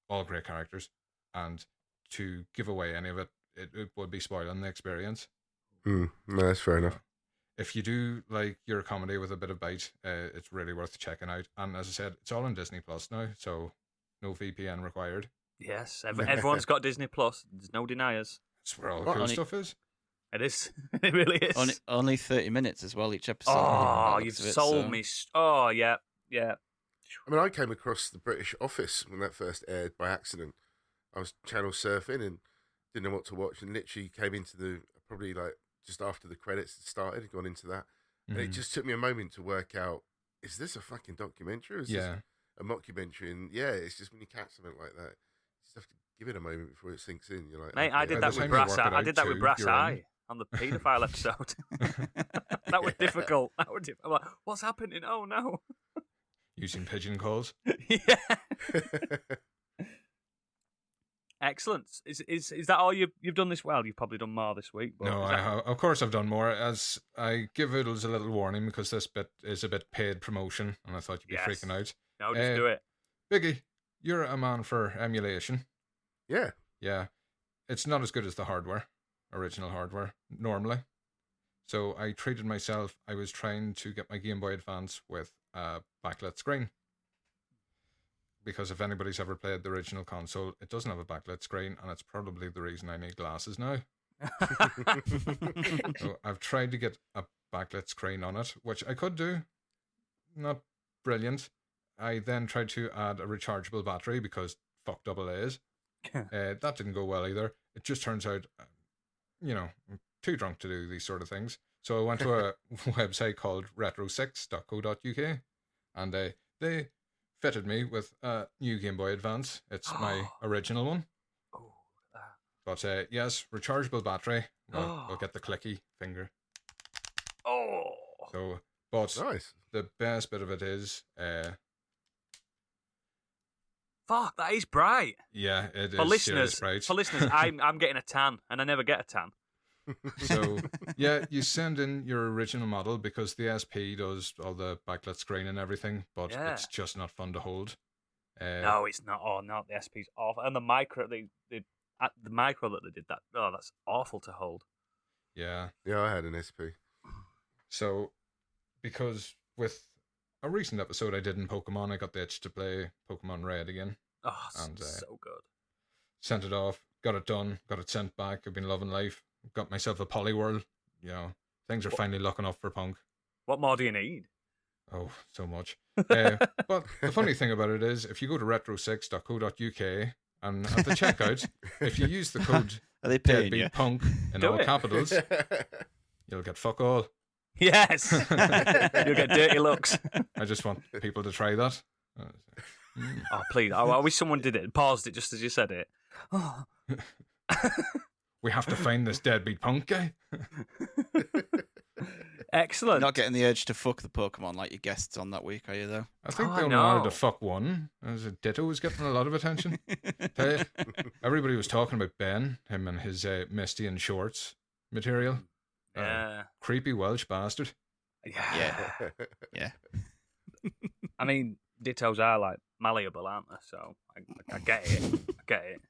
all great characters, and to give away any of it, it would be spoiling the experience. No, that's fair enough. If you do like your comedy with a bit of bite, it's really worth checking out. And as I said, it's all on Disney Plus now, so no VPN required. Yes, everyone's got Disney Plus. There's no deniers. That's where all the cool stuff is. It is. It really is. Only 30 minutes as well each episode. Oh, you've sold me. Oh, yeah. Yeah. I mean, I came across the British Office when that first aired by accident. I was channel surfing and didn't know what to watch, and literally came into probably like just after the credits had started, gone into that, And it just took me a moment to work out, is this a fucking documentary or is this a mockumentary? And it's just when you catch something like that, you just have to give it a moment before it sinks in. You're like, mate, I did that with Brass Eye. I did that with Brass Eye on the paedophile episode. That was difficult. I'm like, what's happening? Oh no. Using pigeon calls. Yeah. Excellent. Is that all you've done this? Well, you've probably done more this week. But no, of course I've done more. As I give Oodles a little warning because this bit is a bit paid promotion, and I thought you'd be freaking out. No, just do it. Biggie, you're a man for emulation. Yeah. Yeah. It's not as good as the hardware, original hardware, normally. So I treated myself. I was trying to get my Game Boy Advance with a backlit screen. Because if anybody's ever played the original console, it doesn't have a backlit screen, and it's probably the reason I need glasses now. So I've tried to get a backlit screen on it, which I could do. Not brilliant. I then tried to add a rechargeable battery because fuck double A's. That didn't go well either. It just turns out, I'm too drunk to do these sort of things. So I went to a website called retro6.co.uk, and they fitted me with a new Game Boy Advance. It's my original one. But yes, rechargeable battery. We'll get the clicky finger. So, but nice. The best bit of it is, fuck, that is bright. Yeah, it for is listeners. Bright. For listeners, I'm getting a tan, and I never get a tan. So yeah, you send in your original model because the SP does all the backlit screen and everything, but it's just not fun to hold. No, it's not. Oh no, the SP's awful, and the micro the micro that they did that. Oh, that's awful to hold. Yeah, I had an SP. So because with a recent episode I did in Pokemon, I got the itch to play Pokemon Red again. Oh, and so good. Sent it off, got it done, got it sent back. I've been loving life. Got myself a Poliwhirl. Things are finally looking up for Punk. What more do you need? Oh, so much. But the funny thing about it is, if you go to retro6.co.uk and at the checkout, if you use the code Deadbeatpunk in all capitals, you'll get fuck all. Yes! You'll get dirty looks. I just want people to try that. Oh, please. I wish someone did it and paused it just as you said it. Oh. We have to find this deadbeat punk guy. Excellent. Not getting the urge to fuck the Pokemon like your guests on that week, are you, though? I think they only wanted to fuck one. As a Ditto was getting a lot of attention. Everybody was talking about Ben, him and his Misty and Shorts material. Creepy Welsh bastard. Yeah. I mean, Dittos are like malleable, aren't they? So I get it.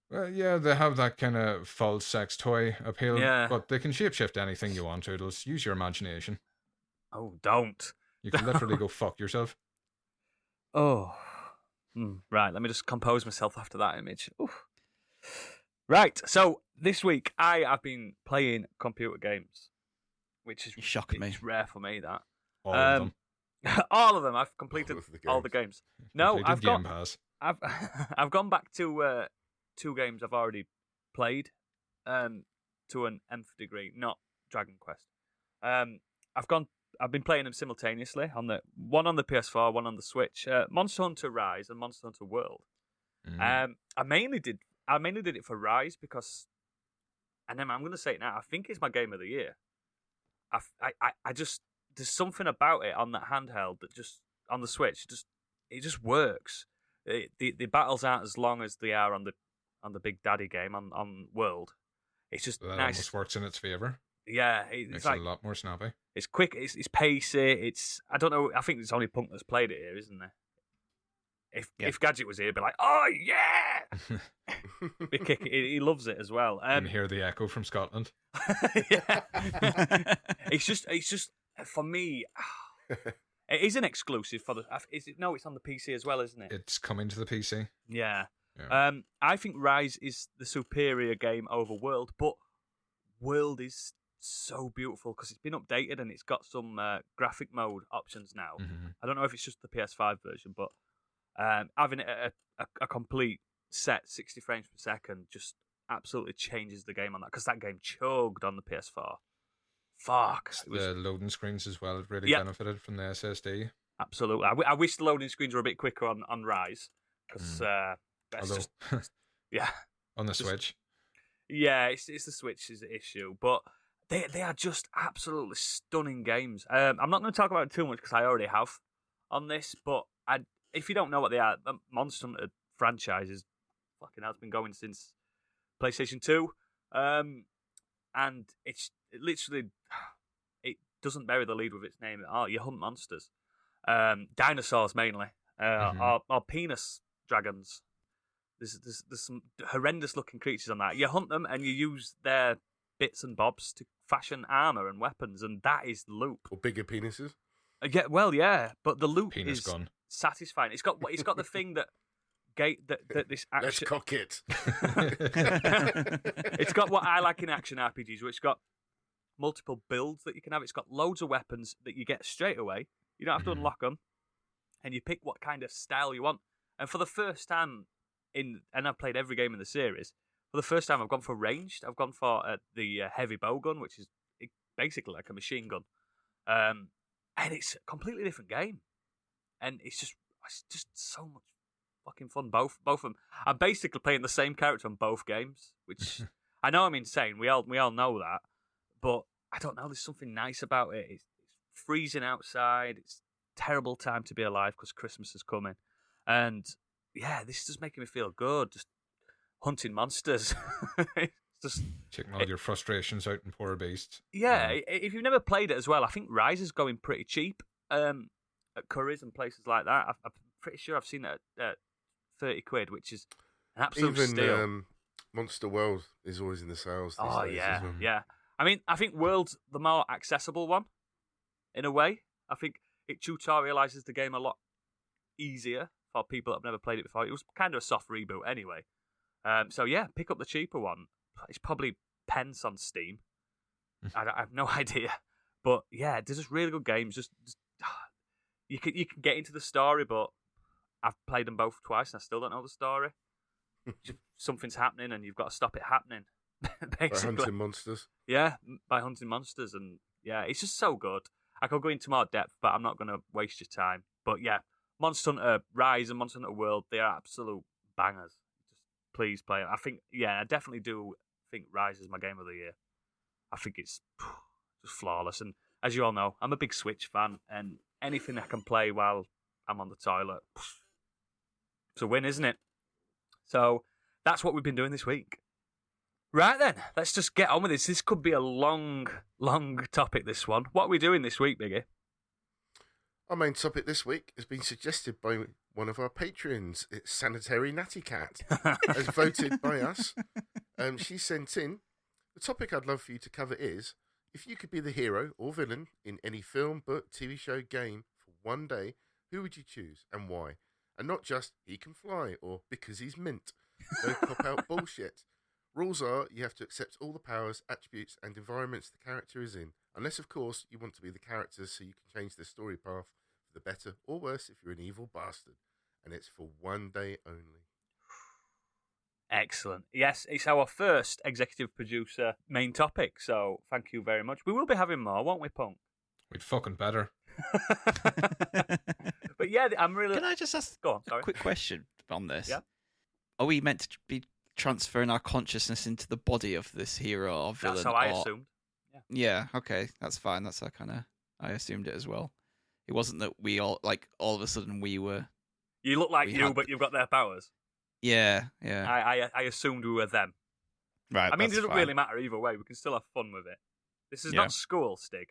Well, yeah, they have that kind of false sex toy appeal, Yeah. but they can shapeshift anything you want to. It'll use your imagination. Oh, don't. You can literally go fuck yourself. Oh. Right, let me just compose myself after that image. Oof. Right, so this week I have been playing computer games, which is it's rare for me, that. All of them. All of them. I've completed all the games. No, I've Game Pass. I've gone back to 2 games I've already played, to an nth degree, not Dragon Quest. I've been playing them simultaneously one on the PS4, one on the Switch. Monster Hunter Rise and Monster Hunter World. I mainly did it for Rise because, and then I'm going to say it now, I think it's my game of the year. I just, there's something about it on that handheld that just on the Switch, it just works. The battles aren't as long as they are on the Big Daddy game on World. It's just that nice. almost works in its favor. Yeah, it's makes like it a lot more snappy. It's quick. It's pacey. It's I don't know. I think it's only Punk that's played it here, isn't there? If Gadget was here, he'd be like, "Oh yeah!" He loves it as well. You can hear the echo from Scotland. Yeah, it's just for me. It is an exclusive for the. No, it's on the PC as well, isn't it? It's coming to the PC. Yeah. I think Rise is the superior game over World, but World is so beautiful because it's been updated and it's got some graphic mode options now. Mm-hmm. I don't know if it's just the PS5 version, but having it at a complete set 60 frames per second just absolutely changes the game on that, because that game chugged on the PS4. fuck. The loading screens as well really benefited from the SSD. Absolutely. I wish the loading screens were a bit quicker on Rise. Because on the Switch. Yeah, it's the Switch's issue. But they are just absolutely stunning games. I'm not going to talk about it too much because I already have on this. But if you don't know what they are, the Monster Hunter franchise has been going since PlayStation 2. And it's literally, it doesn't bury the lead with its name at all. You hunt monsters. Dinosaurs mainly. Or penis dragons. There's some horrendous looking creatures on that. You hunt them and you use their bits and bobs to fashion armor and weapons, and that is loot. Or bigger penises. Yeah, but the loot Penis is gun. Satisfying. It's got the thing that this action. Let's cock it. It's got what I like in action RPGs, where it's got multiple builds that you can have. It's got loads of weapons that you get straight away. You don't have to unlock them, and you pick what kind of style you want. And for the first time and I've played every game in the series, for the first time I've gone for ranged. I've gone for the heavy bow gun, which is basically like a machine gun. And it's a completely different game. And it's just so much fucking fun. Both of them. I'm basically playing the same character on both games, which I know I'm insane. We all know that. But I don't know, there's something nice about it. It's freezing outside. It's a terrible time to be alive because Christmas is coming. And yeah, this is just making me feel good. Just hunting monsters. It's just taking all your frustrations out in poor beasts. Yeah, if you've never played it as well, I think Rise is going pretty cheap at Currys and places like that. I'm pretty sure I've seen it at 30 quid, which is an absolute steal. Monster World is always in the sales these days yeah, as well. yeah. I mean, I think World's the more accessible one, in a way. I think it tutorializes the game a lot easier for people that have never played it before. It was kind of a soft reboot anyway. So yeah, pick up the cheaper one. It's probably pence on Steam. I have no idea. But yeah, there's just really good games. Just you can get into the story, but I've played them both twice and I still don't know the story. Something's happening and you've got to stop it happening. Basically. By hunting monsters. Yeah, by hunting monsters. And yeah, it's just so good. I could go into more depth, but I'm not going to waste your time. But yeah, Monster Hunter Rise and Monster Hunter World, they are absolute bangers. Just please play it. I definitely do think Rise is my game of the year. I think it's just flawless. And as you all know, I'm a big Switch fan, and anything I can play while I'm on the toilet, it's a win, isn't it? So that's what we've been doing this week. Right then, let's just get on with this. This could be a long, long topic, this one. What are we doing this week, Biggie? Our main topic this week has been suggested by one of our patrons. It's SuperNattyCat, as voted by us. She sent in, the topic I'd love for you to cover is, if you could be the hero or villain in any film, book, TV show, game for one day, who would you choose and why? And not just, he can fly, or because he's mint. No cop-out bullshit. Rules are, you have to accept all the powers, attributes, and environments the character is in. Unless, of course, you want to be the character so you can change their story path for the better or worse if you're an evil bastard. And it's for one day only. Excellent. Yes, it's our first executive producer main topic, so thank you very much. We will be having more, won't we, Punk? We'd fucking better. But yeah, I'm really... Can I just ask a quick question on this? Yeah. Are we meant to be transferring our consciousness into the body of this hero or villain? That's how I assumed. Yeah, okay, that's fine. That's how I assumed it as well. It wasn't that we all of a sudden we were... You look like you, but you've got their powers. Yeah. I assumed we were them. Right. I mean, it doesn't really matter either way. We can still have fun with it. This is not school, Stig.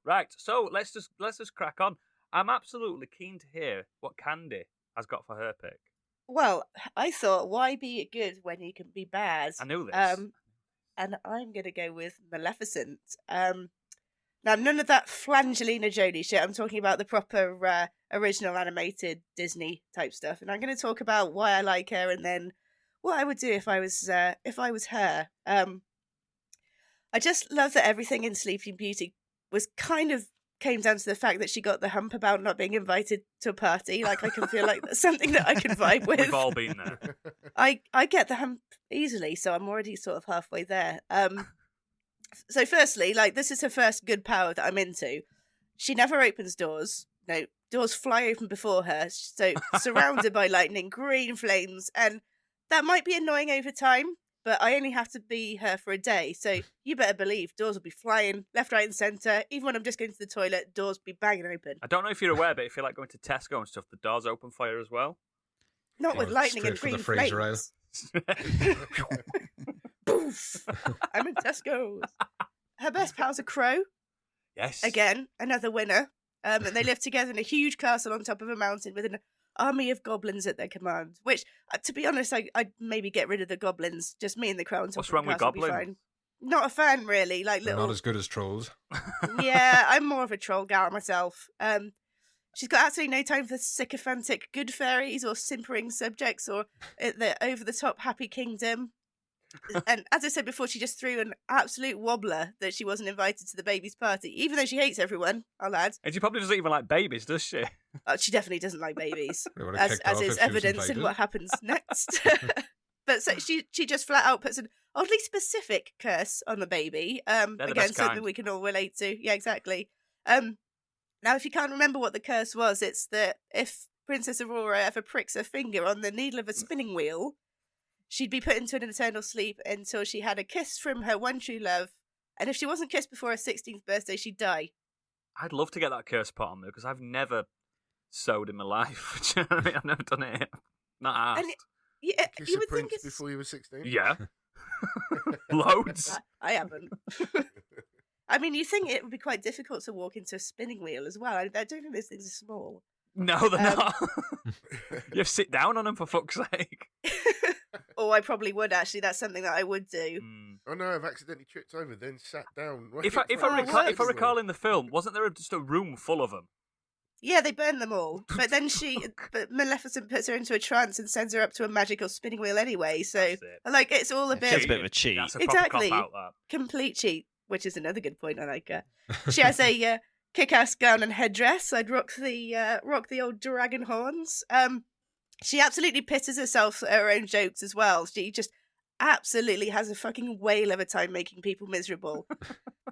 Right. So let's just crack on. I'm absolutely keen to hear what Candy has got for her pick. Well, I thought, why be good when you can be bad? I knew this. And I'm going to go with Maleficent. Now, none of that Flangelina Jolie shit. I'm talking about the proper original animated Disney type stuff. And I'm going to talk about why I like her and then what I would do if I was her. I just love that everything in Sleeping Beauty was came down to the fact that she got the hump about not being invited to a party. Like, I can feel like that's something that I can vibe with. We've all been there. I get the hump easily, so I'm already sort of halfway there. So firstly, like, this is her first good power that I'm into. She never opens doors. No, doors fly open before her. So surrounded by lightning, green flames, and that might be annoying over time, but I only have to be her for a day. So you better believe doors will be flying left, right, and centre. Even when I'm just going to the toilet, doors will be banging open. I don't know if you're aware, but if you like going to Tesco and stuff, the doors open for you as well. Not with lightning and green flames. Boof! I'm in Tesco's. Her best pal's a crow. Yes. Again, another winner. And they live together in a huge castle on top of a mountain with an army of goblins at their command. Which, to be honest, I'd maybe get rid of the goblins. Just me and the crow on top What's of the wrong with castle will be goblins? fine. Not a fan, really. Like They're little. not as good as trolls. Yeah, I'm more of a troll gal myself. She's got absolutely no time for sycophantic good fairies or simpering subjects or the over-the-top happy kingdom. And as I said before, she just threw an absolute wobbler that she wasn't invited to the baby's party, even though she hates everyone, I'll add. And she probably doesn't even like babies, does she? She definitely doesn't like babies, They would've as kicked off is if she was evidence in invited. what happens next. But so she just flat out puts an oddly specific curse on the baby. the Again, best something kind. we can all relate to. Yeah, exactly. Now, if you can't remember what the curse was, it's that if Princess Aurora ever pricks her finger on the needle of a spinning wheel, she'd be put into an eternal sleep until she had a kiss from her one true love. And if she wasn't kissed before her 16th birthday, she'd die. I'd love to get that curse put on me because I've never sewed in my life. Do you know what I mean? I've never done it. Not asked. And yeah, Kiss you a would think prince it's... before you were 16? Yeah. Loads. I haven't. I mean, you think it would be quite difficult to walk into a spinning wheel as well. I don't think those things are small. No, they're not. You have to sit down on them for fuck's sake. Oh, I probably would, actually. That's something that I would do. Oh no, I've accidentally tripped over, then sat down. Right If I in front of the recall, wheel. in the film, wasn't there just a room full of them? Yeah, they burn them all. But then but Maleficent puts her into a trance and sends her up to a magical spinning wheel anyway. So, That's it. like, it's all a It's bit just a bit of a cheat. That's a proper Exactly. cop out, complete cheat, which is another good point. I like her. She has a kick-ass gown and headdress. I'd rock the old dragon horns. She absolutely pisses herself at her own jokes as well. She just absolutely has a fucking whale of a time making people miserable.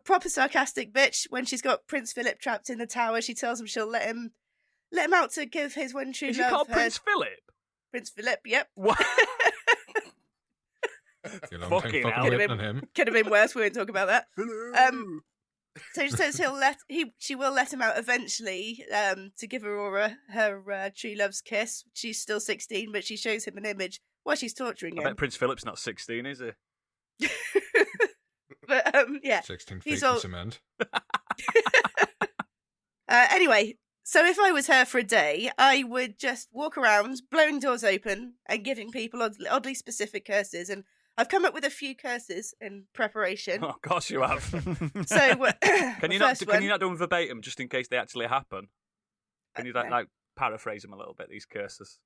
Proper sarcastic bitch. When she's got Prince Philip trapped in the tower, she tells him she'll let him out to give his one true that. Is love. he called her- Prince Philip? Prince Philip, yep. What? You know, Fucking fucking hell. whipping on him. Could have been worse. We won't talk about that. Hello. So she says she will let him out eventually to give Aurora her true love's kiss. She's still 16, but she shows him an image while she's torturing I him. bet Prince Philip's not 16, is he? But yeah. 16 He's feet all- of cement. Anyway, so if I was her for a day, I would just walk around, blowing doors open and giving people oddly specific curses. And I've come up with a few curses in preparation. Oh, of course you have. So Can you not do them verbatim just in case they actually happen? Can you like paraphrase them a little bit? These curses.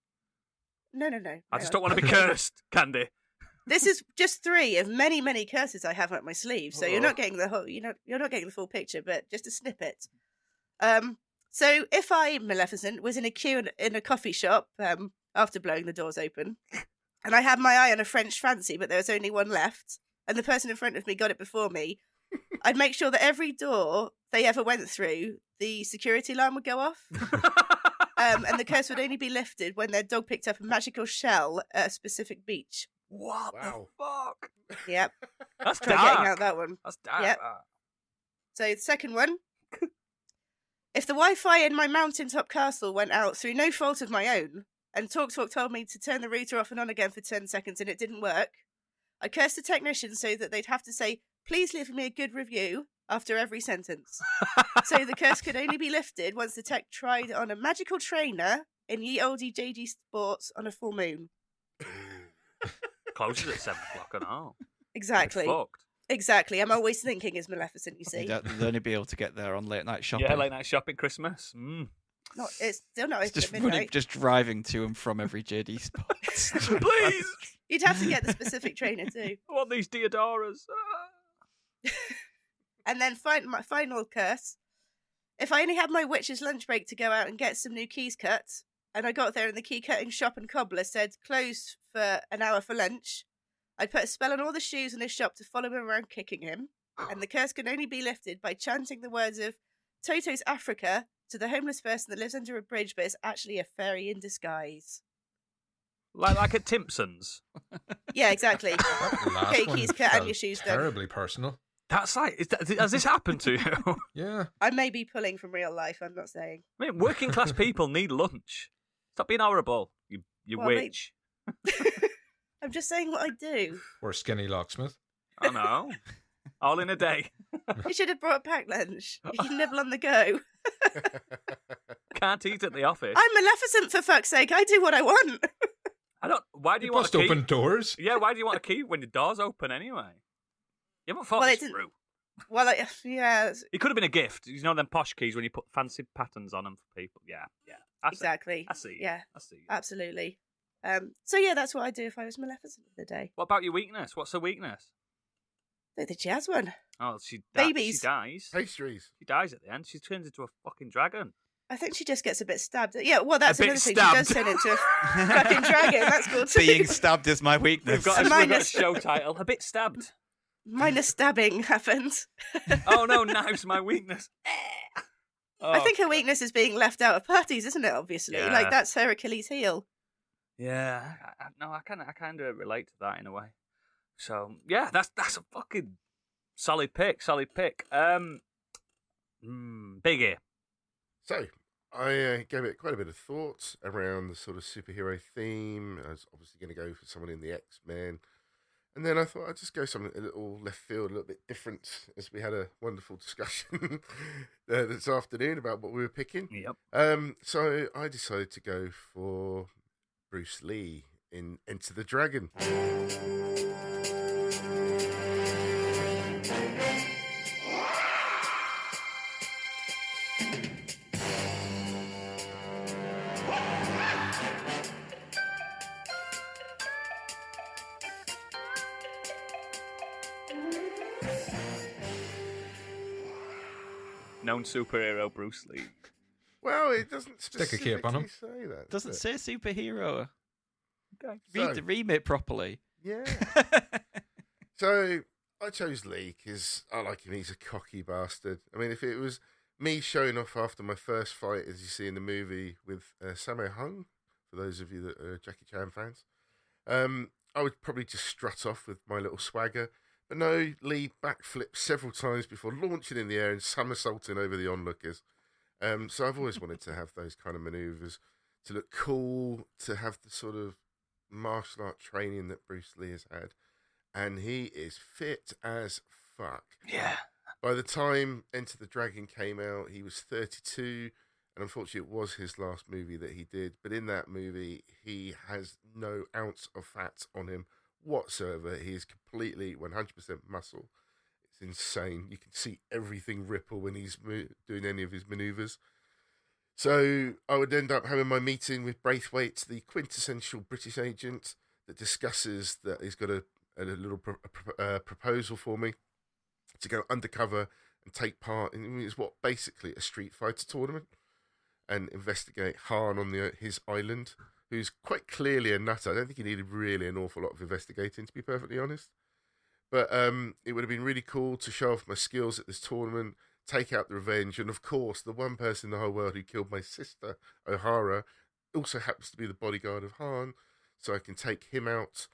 No. I just don't want to be cursed, Candy. This is just 3 of many, many curses I have up my sleeve. So you're Oh. not getting the whole, you're not getting the full picture, but just a snippet. So if I, Maleficent, was in a queue in a coffee shop after blowing the doors open, and I had my eye on a French fancy, but there was only one left, and the person in front of me got it before me, I'd make sure that every door they ever went through, the security alarm would go off. And the curse would only be lifted when their dog picked up a magical shell at a specific beach. What Wow. the fuck? Yep. That's Try getting dark. out that one. That's dark. Yep. So the second one. If the Wi-Fi in my mountaintop castle went out through no fault of my own, and Talk told me to turn the router off and on again for 10 seconds and it didn't work, I cursed the technician so that they'd have to say, "Please leave me a good review," after every sentence. So the curse could only be lifted once the tech tried on a magical trainer in ye olde JG Sports on a full moon. Closes at 7 o'clock and all. Exactly. Fucked. Exactly. I'm always thinking as Maleficent, you see. They'll only be able to get there on late night shopping. Yeah, late night shopping, Christmas. Mm. It's still not It's open just at midnight. just driving to and from every JD spot. Please, You'd have to get the specific trainer too. I want these Diodoras. And then my final curse. If I only had my witch's lunch break to go out and get some new keys cut, and I got there and the key cutting shop and cobbler said closed for an hour for lunch, I'd put a spell on all the shoes in his shop to follow him around kicking him. and the curse can only be lifted by chanting the words of Toto's Africa to the homeless person that lives under a bridge, but is actually a fairy in disguise. Like at Timpson's. Yeah, exactly. That last Okay, one keys, cut, and felt your shoes done. terribly personal. That's like, has this happened to you? Yeah. I may be pulling from real life, I'm not saying. I mean, working class people need lunch. Stop being horrible, you Well, witch. I'm just saying what I do. Or skinny locksmith. I know. All in a day. You should have brought a packed lunch. You can nibble on the go. Can't eat at the office. I'm Maleficent, for fuck's sake. I do what I want. I don't. Why do you You want bust a key? open doors. Yeah, why do you want a key when the door's open anyway? You haven't thought Well, it this didn't- through. Well, yeah, It could have been a gift. You know them posh keys when you put fancy patterns on them for people. Yeah. exactly. I see. Yeah, I see. absolutely. So yeah, that's what I'd do if I was Maleficent for the day. What about your weakness? What's the weakness? The jazz one. Oh, she Babies. She dies. Pastries. She dies at the end. She turns into a fucking dragon. I think she just gets a bit stabbed. Yeah, well, that's A bit another thing. She does stabbed. turn into a fucking dragon. That's cool too. Being stabbed is my weakness. We've got a Minus- show title. A bit stabbed. Minor stabbing happens. Oh no, knives my weakness. Oh, I think her weakness is being left out of parties, isn't it? Obviously, Yeah. like that's her Achilles heel. Yeah, I kind of relate to that in a way. So yeah, that's a fucking solid pick. Biggie. So, I gave it quite a bit of thought around the sort of superhero theme. I was obviously going to go for someone in the X-Men. And then I thought I'd just go something a little left field, a little bit different, as we had a wonderful discussion this afternoon about what we were picking. Yep. So I decided to go for Bruce Lee in Enter the Dragon. Known superhero Bruce Lee. Well, it doesn't Stick a cape on specifically him. say that. Doesn't does it? say superhero. Okay. Read So- the remit properly. Yeah. So I chose Lee because I like him. He's a cocky bastard. I mean, if it was me showing off after my first fight, as you see in the movie with Sammo Hung, for those of you that are Jackie Chan fans, I would probably just strut off with my little swagger. But no, Lee backflipped several times before launching in the air and somersaulting over the onlookers. So I've always wanted to have those kind of maneuvers, to look cool, to have the sort of martial art training that Bruce Lee has had. And he is fit as fuck. Yeah. By the time Enter the Dragon came out, he was 32, and unfortunately it was his last movie that he did. But in that movie, he has no ounce of fat on him whatsoever. He is completely 100% muscle. It's insane. You can see everything ripple when he's doing any of his maneuvers. So I would end up having my meeting with Braithwaite, the quintessential British agent that discusses that he's got a little proposal for me to go undercover and take part in it's what basically a Street Fighter tournament and investigate Han on his island, who's quite clearly a nutter. I don't think he needed really an awful lot of investigating, to be perfectly honest. But it would have been really cool to show off my skills at this tournament, take out the revenge, and of course, the one person in the whole world who killed my sister, O'Hara, also happens to be the bodyguard of Han, so I can take him out.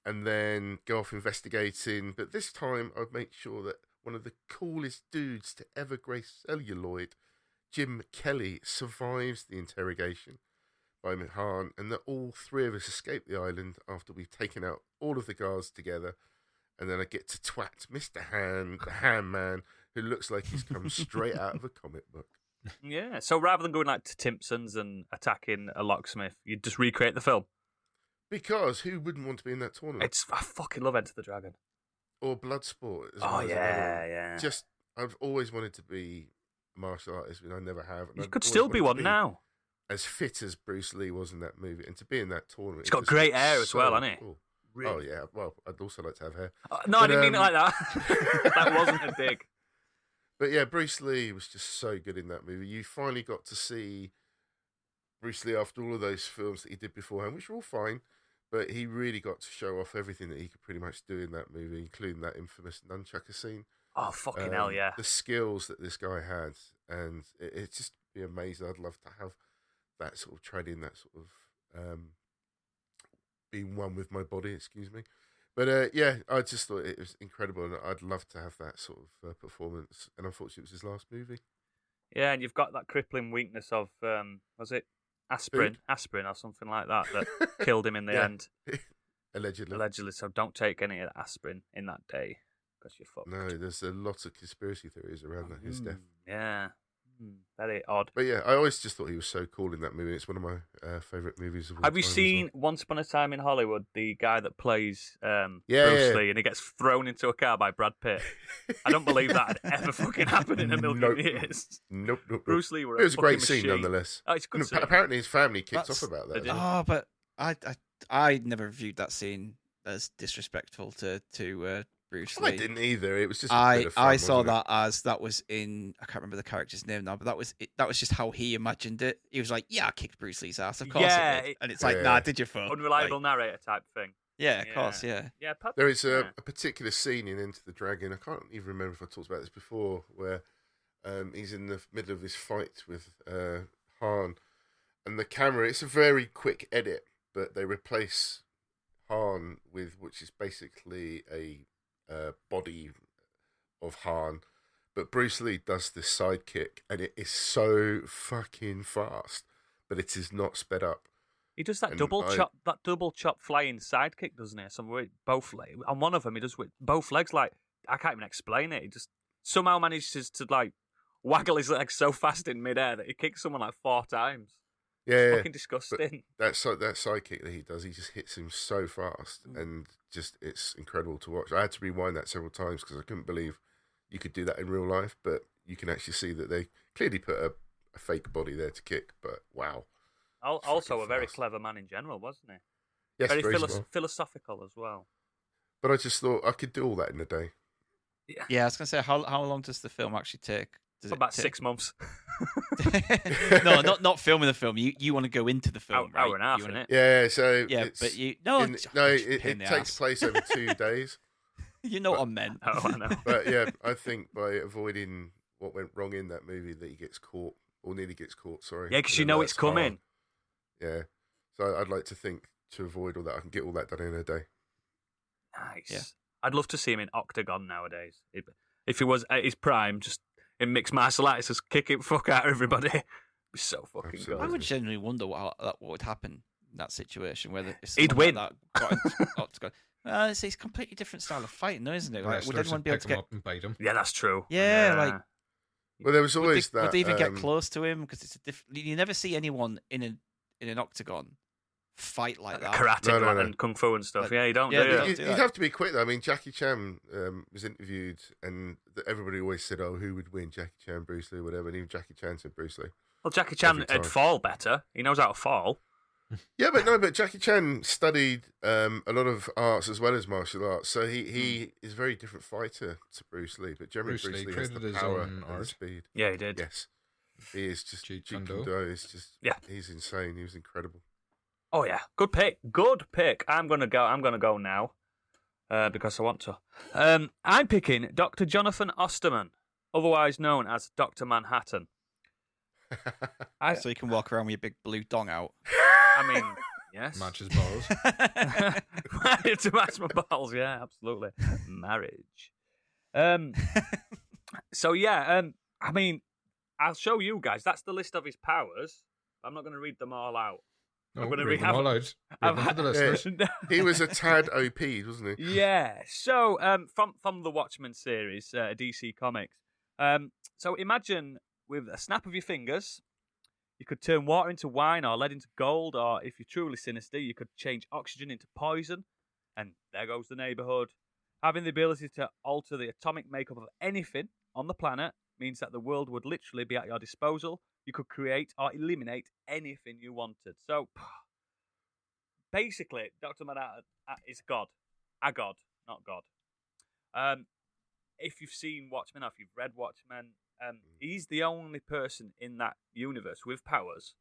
And then go off investigating. But this time, I'd make sure that one of the coolest dudes to ever grace celluloid, Jim Kelly, survives the interrogation by Han, and that all three of us escape the island after we've taken out all of the guards together. And then I get to twat Mr. Han, the Ham Man, who looks like he's come straight out of a comic book. Yeah. So rather than going like to Timpson's and attacking a locksmith, you'd just recreate the film. Because who wouldn't want to be in that tournament? I fucking love Enter the Dragon. Or Bloodsport. As Oh, well as another one. yeah. Just, I've always wanted to be a martial artist, but I never have. And You I've could always still be wanted to one now. As fit as Bruce Lee was in that movie, and to be in that tournament. He's got it just great looks hair as well, hasn't he? cool. Really? Oh, yeah. Well, I'd also like to have hair. No, But, I didn't mean it like that. That wasn't a dig. But yeah, Bruce Lee was just so good in that movie. You finally got to see Bruce Lee after all of those films that he did beforehand, which were all fine. but he really got to show off everything that he could pretty much do in that movie, including that infamous nunchucker scene. Oh, fucking hell, yeah. The skills that this guy had, and it's just be amazing. I'd love to have that sort of trading, that sort of being one with my body, excuse me. But yeah, I just thought it was incredible, and I'd love to have that sort of performance. And unfortunately, it was his last movie. Yeah, and you've got that crippling weakness of, was it aspirin? Food? Aspirin or something like that killed him in the end. Allegedly. So don't take any of the aspirin in that day, because you're fucked. No, there's a lot of conspiracy theories around his death. Yeah. Very odd. But yeah, I always just thought he was so cool in that movie. It's one of my favourite movies of all time. Have you seen Once Upon a Time in Hollywood, the guy that plays Bruce Lee, and he gets thrown into a car by Brad Pitt? I don't believe that had ever fucking happened in a million years. Nope. Bruce Lee It was a great scene, machine. nonetheless. Oh, it's a good scene. Apparently his family kicked off about that. Oh, but I never viewed that scene as disrespectful to Bruce Lee. I didn't either. It was just a bit of fun, I saw wasn't it? that as that was in, I can't remember the character's name now, but that was just how he imagined it. He was like, "Yeah, I kicked Bruce Lee's ass, of course." Yeah, I did. And it's like, "Nah, did you fuck?" Unreliable narrator type thing. Yeah, of course, yeah. Yeah, There is a particular scene in Enter the Dragon. I can't even remember if I talked about this before, where he's in the middle of his fight with Han, and the camera. It's a very quick edit, but they replace Han with, which is basically a body of Han, but Bruce Lee does this sidekick, and it is so fucking fast, but it is not sped up. He does that And double chop flying sidekick, doesn't he? Somewhere both legs. On one of them, he does with both legs. Like, I can't even explain it. He just somehow manages to like waggle his legs so fast in midair that he kicks someone like 4 times. Yeah, Fucking disgusting. That sidekick that he does, he just hits him so fast, and just it's incredible to watch. I had to rewind that several times because I couldn't believe you could do that in real life. But you can actually see that they clearly put a fake body there to kick. But wow, Also, a very clever man in general, wasn't he? yes, Very smart. philosophical as well. But I just thought I could do all that in a day. Yeah, I was gonna say, how long does the film actually take? Does About it take... 6 months. No, not filming the film. You want to go into the film, right? Hour and a half, innit? Yeah, so but it takes place over 2 days. You know what I meant. Oh, I know. But yeah, I think by avoiding what went wrong in that movie, that he gets caught, or nearly gets caught. Sorry. Yeah, because you know it's coming. Yeah, so I'd like to think to avoid all that, I can get all that done in a day. Nice. Yeah. I'd love to see him in Octagon nowadays. If he was at his prime, just in mixed martial arts, just kicking fuck out of everybody. It'd be so fucking Absolutely. I good. would genuinely wonder what would happen in that situation. Whether if He'd someone win. Like that got into Octagon. It's a completely different style of fighting, though, isn't it? Like, would Wrestlers anyone would be able pick to him get? up and bite him. Yeah, that's true. Yeah, like Well, there was always would they even get that. close to him? Because it's a different. You never see anyone in an octagon fight like that. Karate No. and kung fu and stuff. Yeah, you don't Yeah, do they it. don't. You'd have to be quick though. I mean, Jackie Chan was interviewed, and everybody always said, "Oh, who would win, Jackie Chan, Bruce Lee, whatever?" And even Jackie Chan said Bruce Lee. Well, Jackie Chan Every time. would fall better. He knows how to fall. Yeah, but Jackie Chan studied a lot of arts as well as martial arts, so he is a very different fighter to Bruce Lee. But generally, Bruce Lee Lee has created the his power own and the art. speed. Yeah, he did. Yes, he is just Jeet Jeet Kune Kune Do. Do is just he's insane. He was incredible. Oh yeah, good pick. Good pick. I'm gonna go now because I want to. I'm picking Dr. Jonathan Osterman, otherwise known as Dr. Manhattan. So you can walk around with your big blue dong out. I mean, yes. Match his balls. To match my balls, yeah, absolutely. Marriage. So yeah, I mean, I'll show you guys. That's the list of his powers. I'm not going to read them all out. No, I'm gonna read them have- all out. Read them for the listeners. He was a tad OP, wasn't he? Yeah. So from the Watchmen series, DC Comics. So imagine with a snap of your fingers, you could turn water into wine or lead into gold, or if you're truly sinister, you could change oxygen into poison, and there goes the neighborhood. Having the ability to alter the atomic makeup of anything on the planet means that the world would literally be at your disposal. You could create or eliminate anything you wanted. So, basically, Dr. Manhattan is God. A god, not God. If you've seen Watchmen, or if you've read Watchmen, he's the only person in that universe with powers,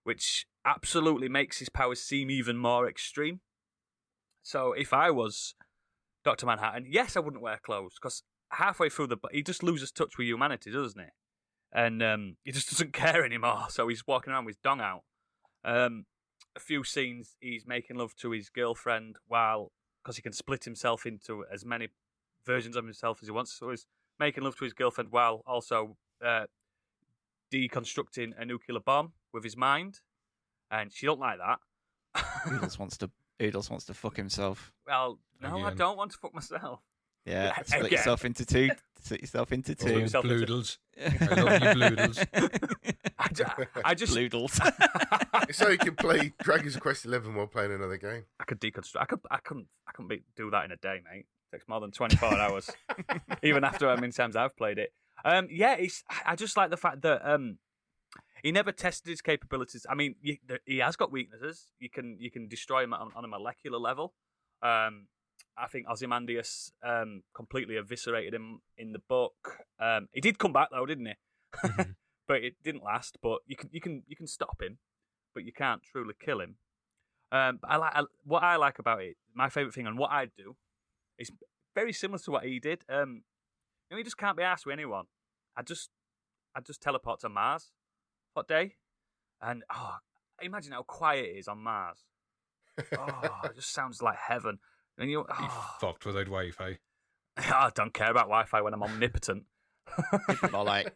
which absolutely makes his powers seem even more extreme. So if I was Dr. Manhattan, yes, I wouldn't wear clothes because halfway through he just loses touch with humanity, doesn't he? And he just doesn't care anymore. So he's walking around with his dong out. A few scenes, he's making love to his girlfriend because he can split himself into as many versions of himself as he wants. So he's making love to his girlfriend while also deconstructing a nuclear bomb with his mind, and she don't like that. Oodles wants to fuck himself. Well, no, Again. I don't want to fuck myself. Yeah, Again. split yourself into two. Split yourself into Split two. yourself into- Bloodles. I love you, Bloodles. I just Bloodles. So you can play Dragon's Quest 11 while playing another game. I could deconstruct. I couldn't do that in a day, mate. It takes more than 24 hours, even after how many times I've played it. I just like the fact that he never tested his capabilities. I mean, he has got weaknesses. You can destroy him on a molecular level. I think Ozymandias completely eviscerated him in the book. He did come back though, didn't he? Mhm. But it didn't last. But you can stop him, but you can't truly kill him. But what I like about it. My favorite thing and what I'd do is very similar to what he did. He just can't be asked with anyone. I just teleport to Mars that day, and imagine how quiet it is on Mars. It just sounds like heaven. And Be fucked without Wi-Fi. I don't care about Wi-Fi when I'm omnipotent. More like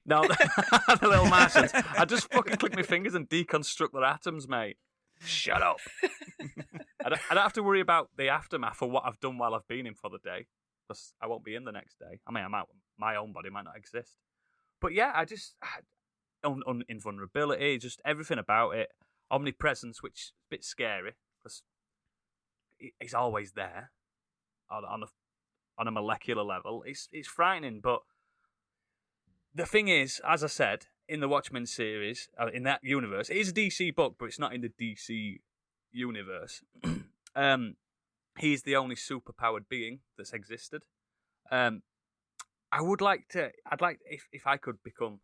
No, the little Martians. I just fucking click my fingers and deconstruct their atoms, mate. Shut up. I don't have to worry about the aftermath of what I've done while I've been in for the day, because I won't be in the next day. I mean, my own body might not exist. But yeah, I just invulnerability, just everything about it. Omnipresence, which is a bit scary because he's always there on a molecular level. It's frightening, but the thing is, as I said, in the Watchmen series, in that universe, it is a DC book, but it's not in the DC universe. He's the only superpowered being that's existed. I'd like if I could become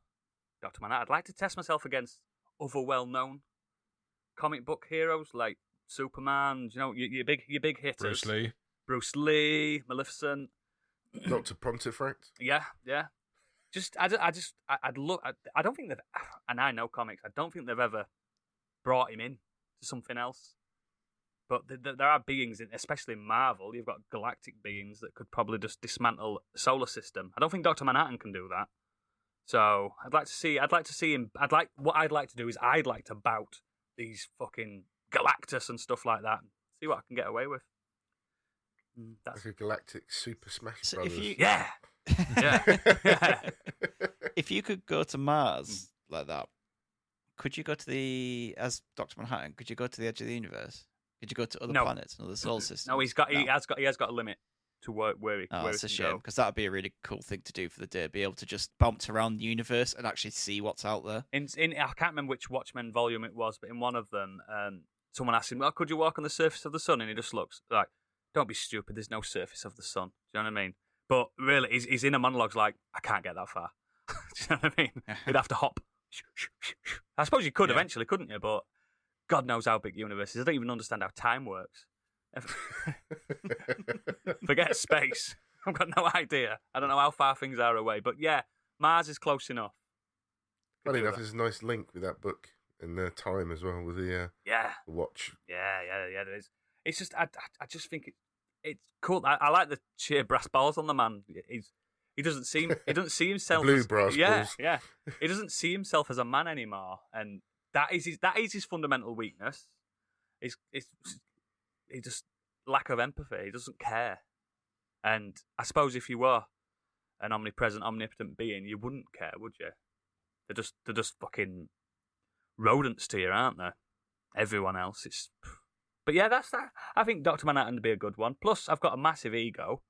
Dr. Manhattan, I'd like to test myself against other well-known comic book heroes like Superman, your big hitters. Bruce Lee, Maleficent, Dr. Pontefract. Yeah. I'd look. I don't think they've, and I know comics. I don't think they've ever brought him in to something else. But there are beings, especially in Marvel. You've got galactic beings that could probably just dismantle the solar system. I don't think Dr. Manhattan can do that. So I'd like to see him. What I'd like to do is I'd like to bout these fucking Galactus and stuff like that, and see what I can get away with. That's Like a galactic Super Smash So Brothers. if you- yeah. if you could go to Mars like that, could you go to as Dr. Manhattan? Could you go to the edge of the universe? Could you go to other No. planets and other solar systems? No, he has got a limit to where he That's a can shame go. because that would be a really cool thing to do for the day. Be able to just bounce around the universe and actually see what's out there. I can't remember which Watchmen volume it was, but in one of them, someone asked him, "Well, could you walk on the surface of the sun?" And he just looks like, "Don't be stupid. There's no surface of the sun." Do you know what I mean? But really, he's in a monologue like, "I can't get that far." Do you know what I mean? You'd have to hop. I suppose you could eventually, couldn't you? But God knows how big the universe is. I don't even understand how time works. Forget space. I've got no idea. I don't know how far things are away. But yeah, Mars is close enough. Funny enough, there's a nice link with that book and the time as well with the watch. Yeah, there is. It's just, I just think it's cool. I like the sheer brass balls on the man. He doesn't see himself Blue as, brass balls. Yeah. He doesn't see himself as a man anymore, and that is his fundamental weakness. It's he just lack of empathy. He doesn't care. And I suppose if you were an omnipresent, omnipotent being, you wouldn't care, would you? They're just fucking rodents to you, aren't they? Everyone else, But yeah, that's that. I think Dr. Manhattan would be a good one. Plus, I've got a massive ego.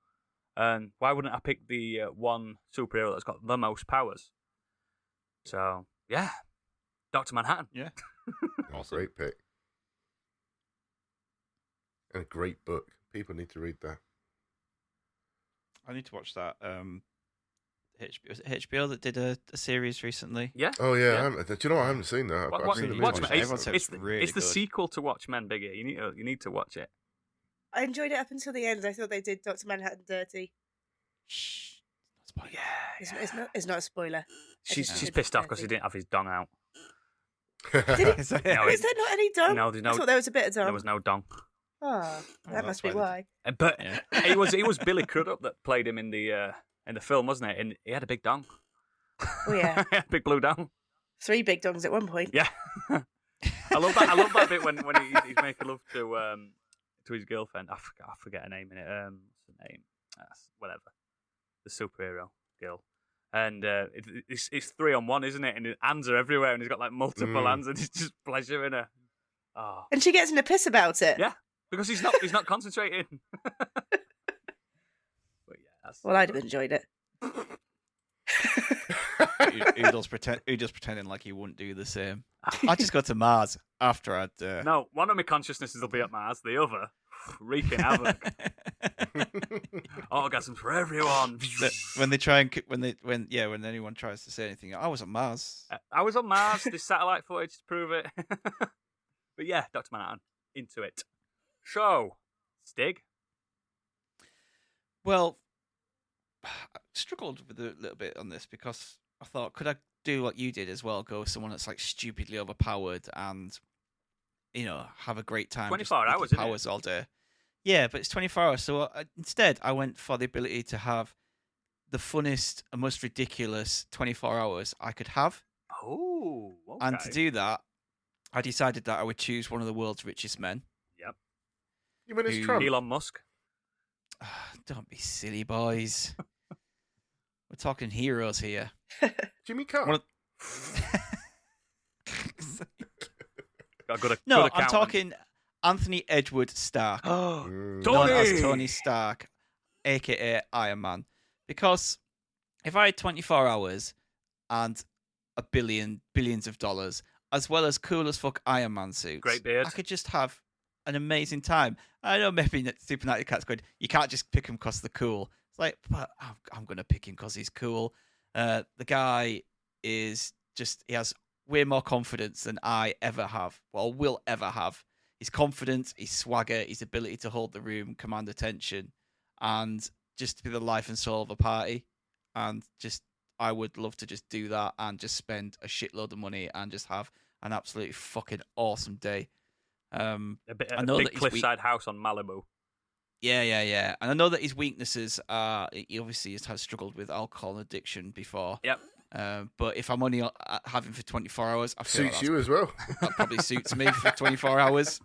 And why wouldn't I pick the one superhero that's got the most powers? So, yeah. Dr. Manhattan. Yeah. Awesome. Great pick. And a great book. People need to read that. I need to watch that. HBO, was it HBO that did a series recently? Yeah. Oh yeah, Yeah. do you know what? I haven't seen that. I've seen the movie. Watchmen. Watchmen. Everyone said It's, it's really it's the good. sequel to Watchmen, Biggie. You need to watch it. I enjoyed it up until the end. I thought they did Dr. Manhattan dirty. Shh. Not spoiling. It's not a spoiler. She's pissed off because he didn't have his dong out. Did it? Is that- No, Is there not any dong? No, there's no. I thought there was a bit of dong. There was no dong. Oh, that that's must be why why. But Yeah. it was Billy Crudup that played him in the film, wasn't it? And he had a big dong. Oh yeah, Big blue dong. 3 big dongs at one point. Yeah. I love that bit when he's making love to his girlfriend. I forget her name in it. What's her name? Whatever. The superhero girl. And it's 3-on-1, isn't it? And his hands are everywhere, and he's got like multiple hands, and he's just pleasuring her. Oh. And she gets in a piss about it. Yeah, because he's not concentrating. But yeah, that's... Well, I'd have enjoyed it. Oodle's pretending like he wouldn't do the same. I just got to Mars after I'd. No, one of my consciousnesses will be at Mars, the other wreaking havoc. Orgasms for everyone. When they try and when anyone tries to say anything, I was on Mars. I was on Mars. There's satellite footage to prove it. But yeah, Dr. Manhattan, into it. So, Stig. Well, I struggled with a little bit on this because I thought, could I do what you did as well? Go with someone that's like stupidly overpowered and, have a great time. 24 just hours, with isn't it? powers all day. Yeah, but it's 24 hours. So instead, I went for the ability to have the funnest and most ridiculous 24 hours I could have. Oh, okay. And to do that, I decided that I would choose one of the world's richest men. Yep. You mean it's Trump? Elon Musk. Don't be silly, boys. We're talking heroes here. Jimmy Carr. One of- Got a good No, good I'm accountant. talking Anthony Edward Stark, Mm. known as Tony Stark, aka Iron Man. Because if I had 24 hours and billions of dollars, as well as cool as fuck Iron Man suits, Great beard. I could just have an amazing time. I know maybe SuperNattyCat's going, you can't just pick him because they're cool. It's like, but I'm going to pick him because he's cool. The guy is just, he has way more confidence than I ever have, well, will ever have. His confidence, his swagger, his ability to hold the room, command attention, and just to be the life and soul of a party. And just, I would love to just do that and just spend a shitload of money and just have an absolutely fucking awesome day. A I know big that he's cliffside house on Malibu. Yeah. And I know that his weaknesses are, he obviously has struggled with alcohol addiction before. Yep. But if I'm only having for 24 hours, I feel Suits you as well. that probably suits me for 24 hours.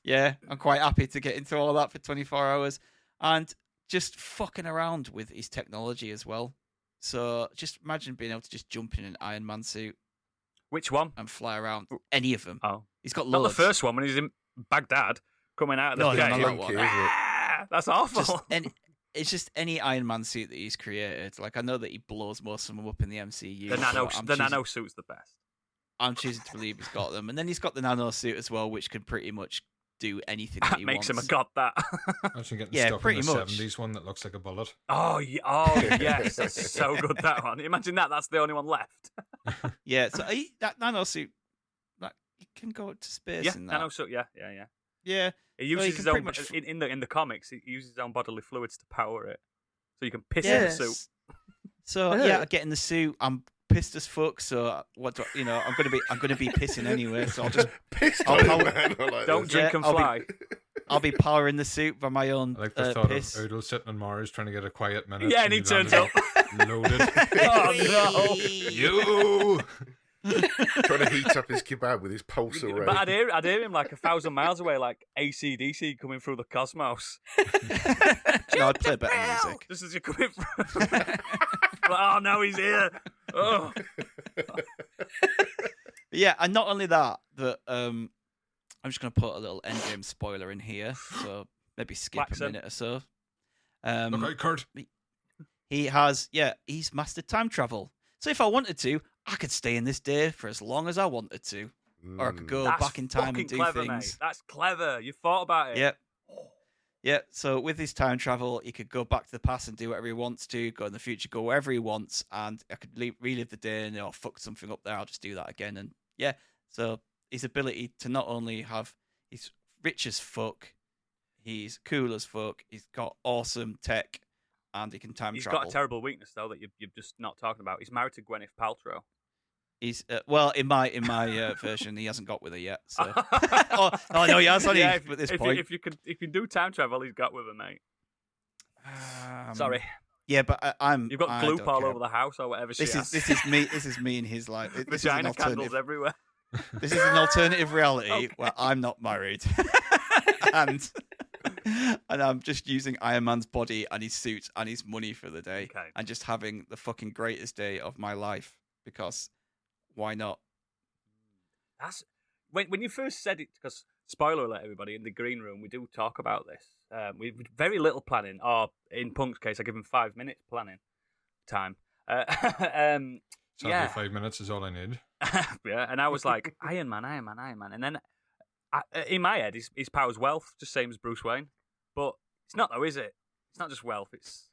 Yeah, I'm quite happy to get into all that for 24 hours. And just fucking around with his technology as well. So just imagine being able to just jump in an Iron Man suit Which one? and fly around. Any of them. Oh, He's got not loads. the first one when he's in Baghdad coming out of the No, cave. not that Clunky, one. isn't it? Ah, that's awful. It's just any Iron Man suit that he's created. Like, I know that he blows most of them up in the MCU. the but nano suit's the best. I'm choosing to believe he's got them. And then he's got the nano suit as well, which can pretty much do anything that That he makes him a wants. god. That. Actually getting Yeah, stuck in pretty the much. 70s one that looks like a bullet. Oh, yes, that's so good. That one. Imagine that. That's the only one left. Yeah, so that nano suit, that he can go to space Yeah, in that. nano suit. Yeah. Yeah, He Well, uses you his can own pretty much in the comics. He uses his own bodily fluids to power it, so you can piss Yes. in the suit. So Oh. yeah, I get in the suit. I'm pissed as fuck. So I'm gonna be pissing anyway. So I'll just Pissed I'll on it, power- man. I like Don't this. drink Yeah, and I'll be- fly. I'll be powering the suit by my own I like the thought piss. of Oodle sitting on Mars trying to get a quiet minute. Yeah, and he turns up. Loaded. Oh no! You! Trying to heat up his kebab with his pulse array. But I'd hear him like 1,000 miles away, like AC/DC coming through the cosmos. No, I'd play better music. Just as you're coming through. Like, oh no, he's here! Oh, Yeah, and not only that, but I'm just going to put a little endgame spoiler in here, so maybe skip Wax a him. minute or so. Okay, Kurt. He's mastered time travel. So if I wanted to, I could stay in this day for as long as I wanted to, or I could go that's back in time fucking and do clever, things. mate. That's clever. You thought about it. Yep. Yeah, so with his time travel, he could go back to the past and do whatever he wants to, go in the future, go wherever he wants, and I could relive the day and fuck something up there, I'll just do that again. And yeah, so his ability to not only have, he's rich as fuck, he's cool as fuck, he's got awesome tech, and he can time travel. He's got a terrible weakness, though, that you're just not talking about. He's married to Gwyneth Paltrow. He's well in my version, he hasn't got with her yet. So, oh no, he has. Yeah, at this point, if you can do time travel, he's got with her, mate. Sorry. Yeah, but You've got gloop all over the house or whatever. This is me in his life. Vagina candles everywhere. This is an alternative reality where I'm not married, and I'm just using Iron Man's body and his suit and his money for the day, and just having the fucking greatest day of my life because. Why not? That's when you first said it. Because spoiler alert, everybody, in the green room, we do talk about this. We very little planning, or in Punk's case, I give him 5 minutes planning time. Sadly, 5 minutes is all I need. Yeah, and I was like, Iron Man, and then in my head, his power's wealth, just same as Bruce Wayne, but it's not though, is it? It's not just wealth. It's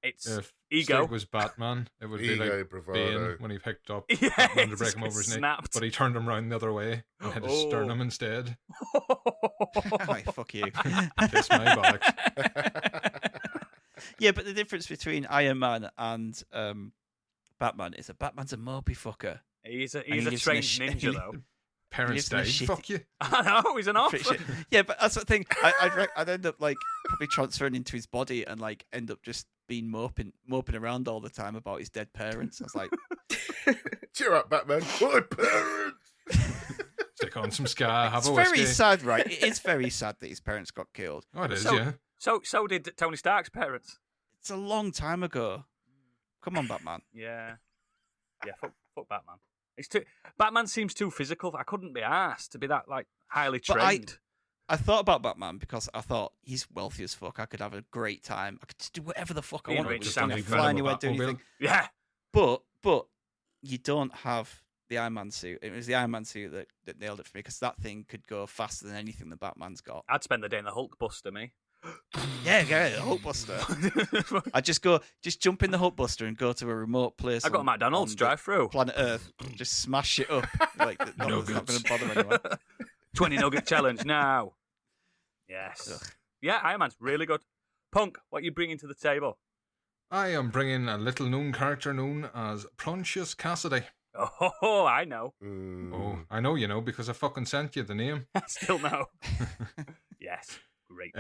if ego. Stig was Batman, it would be like Bane when he picked up yeah, Batman to break him over his neck, but he turned him round the other way and hit his sternum instead. Fuck you. Kiss my bollocks. Yeah, but the difference between Iron Man and Batman is that Batman's a mopey fucker. He's a trained ninja, though. Parents died. Fuck you. I know, he's an awful. Yeah, but that's the thing. I'd end up like probably transferring into his body and like end up just being moping around all the time about his dead parents. I was like, cheer up, Batman. My parents. Stick on some ska. Have it's a whiskey. Very sad, right? It is very sad that his parents got killed. Oh, it is, yeah. So did Tony Stark's parents. It's a long time ago. Come on, Batman. Yeah. Fuck Batman. Batman seems too physical. I couldn't be asked to be that like highly trained. I thought about Batman because I thought he's wealthy as fuck. I could have a great time. I could just do whatever the fuck I want. Just fly anywhere, do anything. Yeah. But you don't have the Iron Man suit. It was the Iron Man suit that nailed it for me because that thing could go faster than anything the Batman's got. I'd spend the day in the Hulk Buster, me. Yeah, the Hulk Buster. I'd just jump in the Hulk Buster and go to a remote place. I got a McDonald's drive-through. Planet Earth. Just smash it up. Like it's not going to bother anyone. 20 nugget challenge now. Yes. Ugh. Yeah, Iron Man's really good. Punk, what are you bringing to the table? I am bringing a little-known character known as Pontius Cassidy. Oh, I know. Oh, I know you know because I fucking sent you the name. I still know. Yes, great.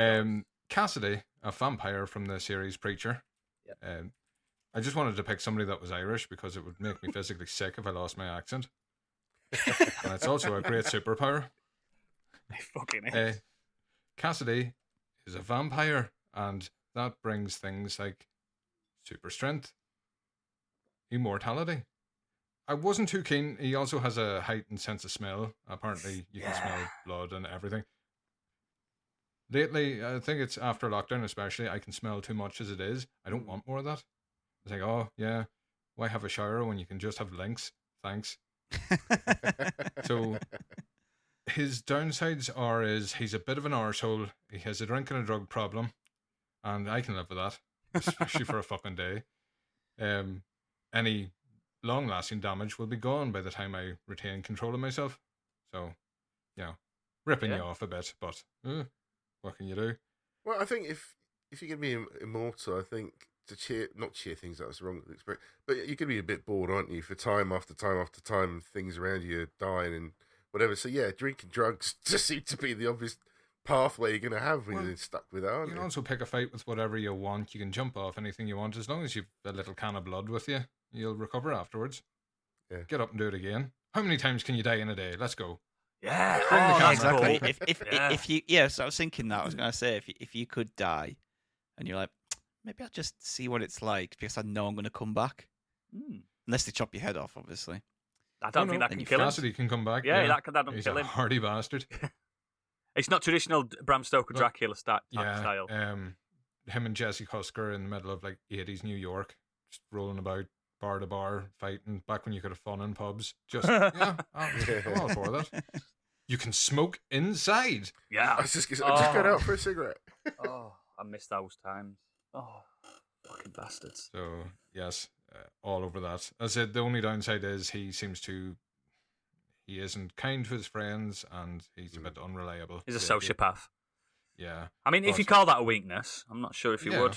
Cassidy, a vampire from the series Preacher. Yep. I just wanted to pick somebody that was Irish because it would make me physically sick if I lost my accent. And it's also a great superpower. It fucking is. Cassidy is a vampire, and that brings things like super strength, immortality. I wasn't too keen. He also has a heightened sense of smell. Apparently, you can smell blood and everything. Lately, I think it's after lockdown especially, I can smell too much as it is. I don't want more of that. It's like, oh, yeah, why have a shower when you can just have links? Thanks. So his downsides is he's a bit of an arsehole. He has a drink and a drug problem, and I can live with that, especially for a fucking day. Any long-lasting damage will be gone by the time I retain control of myself. So, ripping you off a bit, but what can you do? Well, I think if you're going to be immortal, I think to not cheer things up, that's the wrong experience, but you're going to be a bit bored, aren't you? For time after time after time, things around you are dying and whatever. So yeah, drinking drugs just seem to be the obvious pathway you're going to have when you're stuck with that, aren't you? You can also pick a fight with whatever you want. You can jump off anything you want. As long as you've a little can of blood with you, you'll recover afterwards. Yeah. Get up and do it again. How many times can you die in a day? Let's go. Yeah, exactly. If you, so I was thinking that. I was going to say, if you could die and you're like, maybe I'll just see what it's like because I know I'm going to come back. Unless they chop your head off, obviously. I don't think that can kill him. Cassidy can come back. Yeah, that doesn't He's kill him. He's a hardy bastard. It's not traditional Bram Stoker Dracula style. Him and Jesse Cusker in the middle of like 80s New York, just rolling about bar to bar, fighting back when you could have fun in pubs. Just I'm all for that. You can smoke inside. Yeah. I just got out for a cigarette. Oh, I miss those times. Oh, fucking bastards. So, yes, all over that. As I said, the only downside is he isn't kind to his friends, and he's a bit unreliable. He's a sociopath. Yeah. I mean, if you call that a weakness, I'm not sure if you would.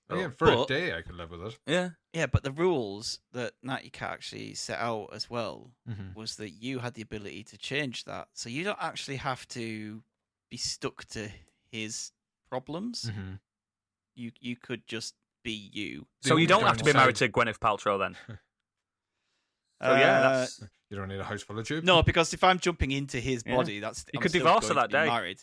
Yeah, for a day, I could live with it. Yeah. Yeah, but the rules that NattyCat actually set out as well was that you had the ability to change that. So you don't actually have to be stuck to his problems. You could just be you. So you don't have to be married to Gwyneth Paltrow then? So that's... You don't need a house full of tubes. No, because if I'm jumping into his body, you could divorce her that day. Married.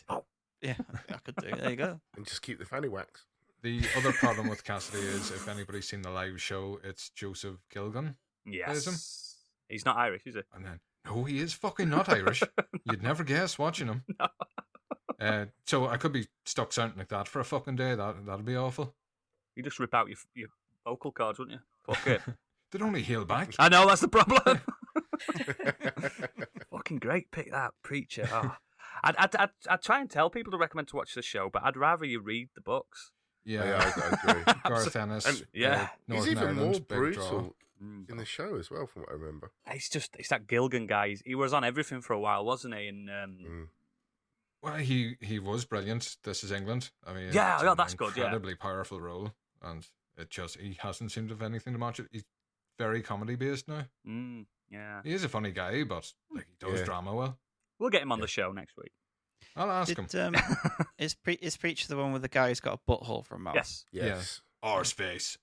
Yeah, I could do. There you go. And just keep the fanny wax. The other problem with Cassidy is, if anybody's seen the live show, it's Joseph Gilgun. Yes. He's not Irish, is he? And then, no, he is fucking not Irish. You'd never guess watching him. No. So I could be stuck sounding like that for a fucking day. That'd be awful. You just rip out your vocal cords, wouldn't you? Fuck it. They'd only heal back. I know, that's the problem. Fucking great pick, that Preacher. Oh. I'd try and tell people to recommend to watch the show, but I'd rather you read the books. Yeah, I agree. Garth Ennis. And he's even more brutal in the show as well, from what I remember. It's that Gilgun guy. He was on everything for a while, wasn't he? And well, he was brilliant. This is England. I mean, that's good. Incredibly powerful role, and he hasn't seemed to have anything to match it. He's very comedy based now. Yeah, he is a funny guy, but he does drama well. We'll get him on the show next week. I'll ask him. Is Preacher the one with the guy who's got a butthole for a mouth? Yes. Arse face.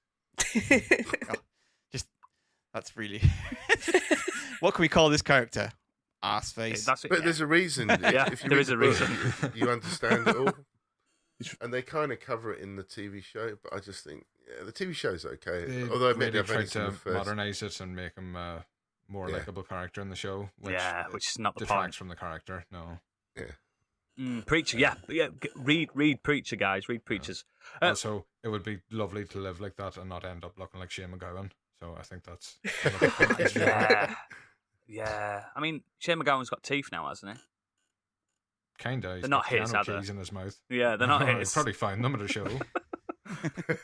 That's really. What can we call this character? Arse face. But there's a reason. If you there read is the a book, reason. You understand it all. And they kind of cover it in the TV show, but I just think the TV show's okay. Although maybe I've tried to modernize it and make him a more likable character in the show. Which is not the detracts point. from the character. No. Yeah. Preacher, yeah. Read Preacher, guys. Read Preachers. Also, it would be lovely to live like that and not end up looking like Shane McGowan. So I think that's. Yeah. I mean, Shane McGowan's got teeth now, hasn't he? Kinda. They're not his, are they? Keys in his mouth. Yeah, they're not his. I'd probably find them at a show.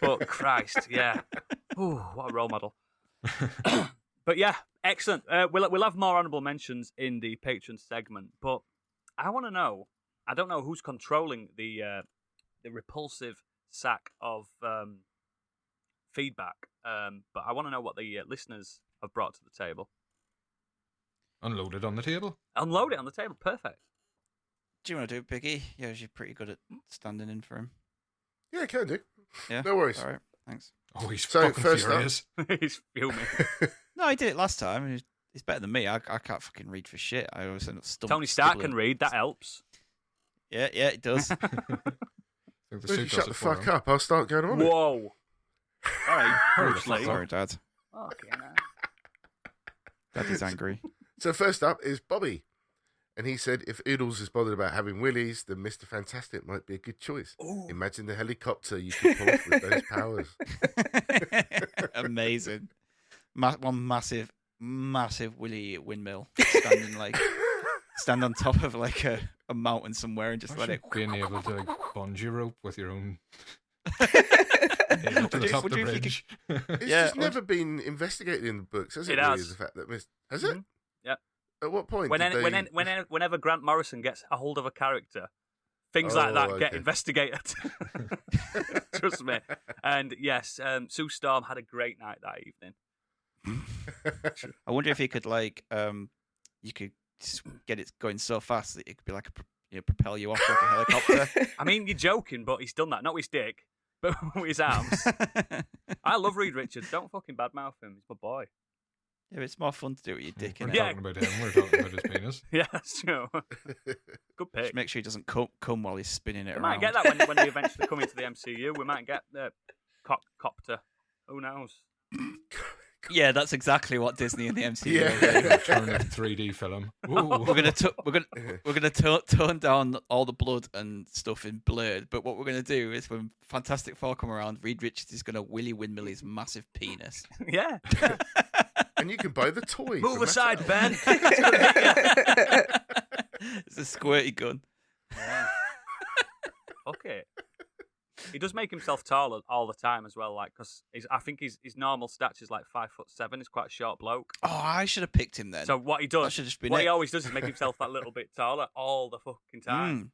But Christ, yeah. Ooh, what a role model. But yeah, excellent. We'll have more honourable mentions in the Patreon segment, but I want to know. I don't know who's controlling the repulsive sack of feedback, but I want to know what the listeners have brought to the table. Unload it on the table. Unload it on the table. Perfect. Do you want to do it, Biggie? Yeah, you're pretty good at standing in for him. Yeah, I can do. Yeah. No worries. All right. Thanks. Oh, he's fucking furious. He's fuming. No, I did it last time. He's better than me. I can't fucking read for shit. I always end up stumbling. Tony Stark can read. That helps. Yeah, it does. Shut the fuck up. I'll start going on. Whoa. All right. Sorry, Dad. Okay, now. Daddy's angry. So first up is Bobby. And he said, if Oodles is bothered about having willies, then Mr. Fantastic might be a good choice. Ooh. Imagine the helicopter you could pull off with those powers. Amazing. One massive willy windmill. Stand on top of like a mountain somewhere and just let it... Being able to like bungee rope with your own... to the top of the bridge. It's just never been investigated in the books, has it? It has. Really, the fact that has it? Yeah. At what point? Whenever Grant Morrison gets a hold of a character, things like that get investigated. Trust me. And yes, Sue Storm had a great night that evening. I wonder if he could you could get it going so fast that it could be like propel you off like a helicopter. I mean, you're joking, but he's done that. Not with his dick, but with his arms. I love Reed Richards. Don't fucking badmouth him. He's my boy. Yeah, it's more fun to do it with your dick. We're talking about him. We're talking about his penis. Yeah, that's true. Good pick. Just make sure he doesn't come while he's spinning it around. We might get that when we eventually come into the MCU. We might get the copter. Who knows? Yeah, that's exactly what Disney and the MCU. Yeah, turn a 3D film. We're gonna tone down all the blood and stuff in blurred. But what we're gonna do is when Fantastic Four come around, Reed Richards is gonna willy windmill his massive penis. Yeah. And you can buy the toy. Move aside, Ben. It's a squirty gun. Yeah. Fuck it. He does make himself taller all the time as well, like because I think his normal stature is like 5'7". He's quite a short bloke. Oh, I should have picked him then. So what he That does, should have just been what it. he always does, is make himself that little bit taller all the fucking time. Mm.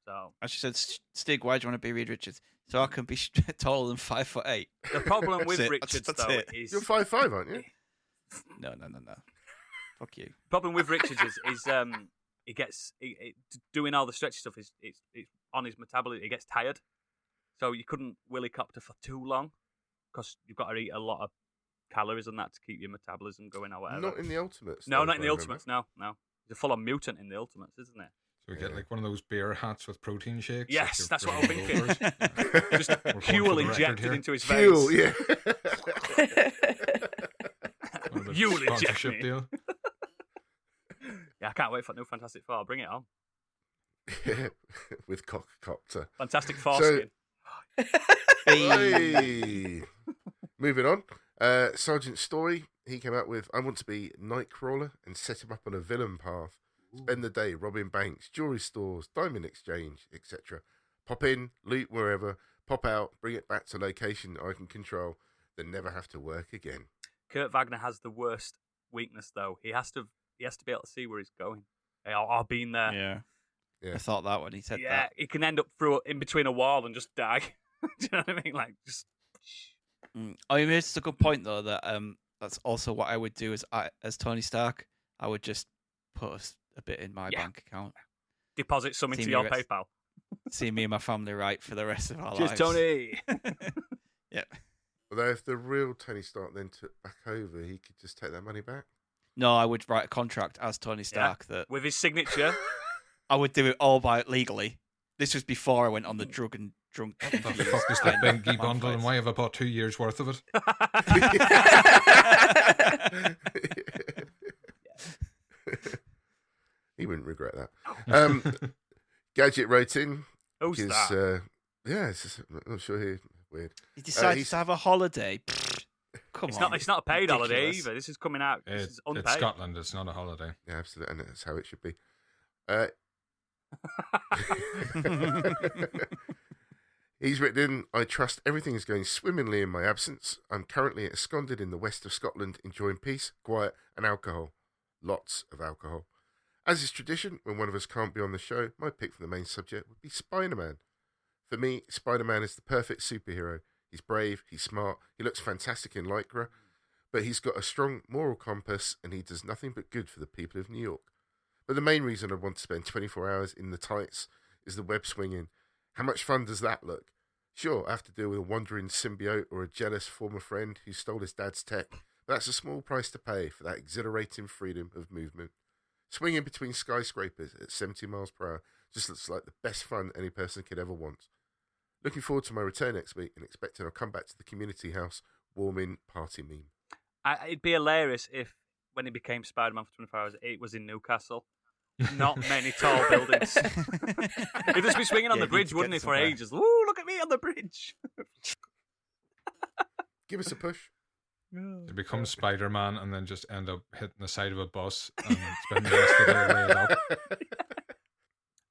So I should said, Stig, why do you want to be Reed Richards? So I can be taller than 5'8". the problem with That's it. Richards That's though it. is You're 5'5", aren't you? No. Fuck you. problem with Richards is he gets doing all the stretchy stuff is it's on his metabolism. He gets tired, so you couldn't willycopter for too long because you've got to eat a lot of calories and that to keep your metabolism going or whatever. Not in the Ultimates. No, though, not in if the I Ultimates. No. He's a full-on mutant in the Ultimates, isn't it? So we get like one of those beer hats with protein shakes. Yes, like that's you're what I'm bringing thinking. over. Just We're going for Huel the record injected here. into his Fuel, veins. yeah. One of the Huel sponsorship injected. deal. Yeah, I can't wait for New Fantastic Four. Bring it on. Yeah, with Cockcopter. Fantastic Foreskin. Hey. Moving on. Sergeant Story, he came out with I want to be Nightcrawler and set him up on a villain path. Spend the day robbing banks, jewelry stores, diamond exchange, etc. Pop in, loot wherever, pop out, bring it back to location I can control, then never have to work again. Kurt Wagner has the worst weakness, though. He has to be able to see where he's going. Hey, I've been there. Yeah. I thought that when he said Yeah, that. he can end up through in between a wall and just die. Do you know what I mean? Like just. Oh, you made a good point though. That that's also what I would do as Tony Stark. I would just put a bit in my bank account. Deposit some into See me your rest- PayPal. See me and my family right for the rest of our Cheers, lives. Tony. Yeah. Although if the real Tony Stark then took back over, he could just take that money back. No, I would write a contract as Tony Stark that With his signature. I would do it all by legally. This was before I went on the drug and drunk. What the fuck is that Bengi bundle and why have I bought 2 years worth of it? He wouldn't regret that. Gadget wrote in. Who's his, that? Yeah, I'm not sure he weird. He decided he's- to have a holiday. Come It's on. not a paid holiday Ridiculous. either. This is coming out. This is unpaid. It's Scotland, it's not a holiday. Yeah, absolutely, and that's how it should be. He's written in, I trust everything is going swimmingly in my absence. I'm currently ensconced in the west of Scotland, enjoying peace, quiet, and alcohol. Lots of alcohol. As is tradition, when one of us can't be on the show, my pick for the main subject would be Spider-Man. For me, Spider-Man is the perfect superhero. He's brave, he's smart, he looks fantastic in Lycra, but he's got a strong moral compass and he does nothing but good for the people of New York. But the main reason I want to spend 24 hours in the tights is the web swinging. How much fun does that look? Sure, I have to deal with a wandering symbiote or a jealous former friend who stole his dad's tech, but that's a small price to pay for that exhilarating freedom of movement. Swinging between skyscrapers at 70 miles per hour just looks like the best fun any person could ever want. Looking forward to my return next week and expecting I'll come back to the community house warming party meme. It'd be hilarious if, when he became Spider-Man for 24 hours, it was in Newcastle. Not many tall buildings. He'd just be swinging on Yeah, the bridge, need to wouldn't get he, for somewhere. ages? Woo, look at me on the bridge. Give us a push. To become Spider-Man and then just end up hitting the side of a bus and spend the rest of the day laid up.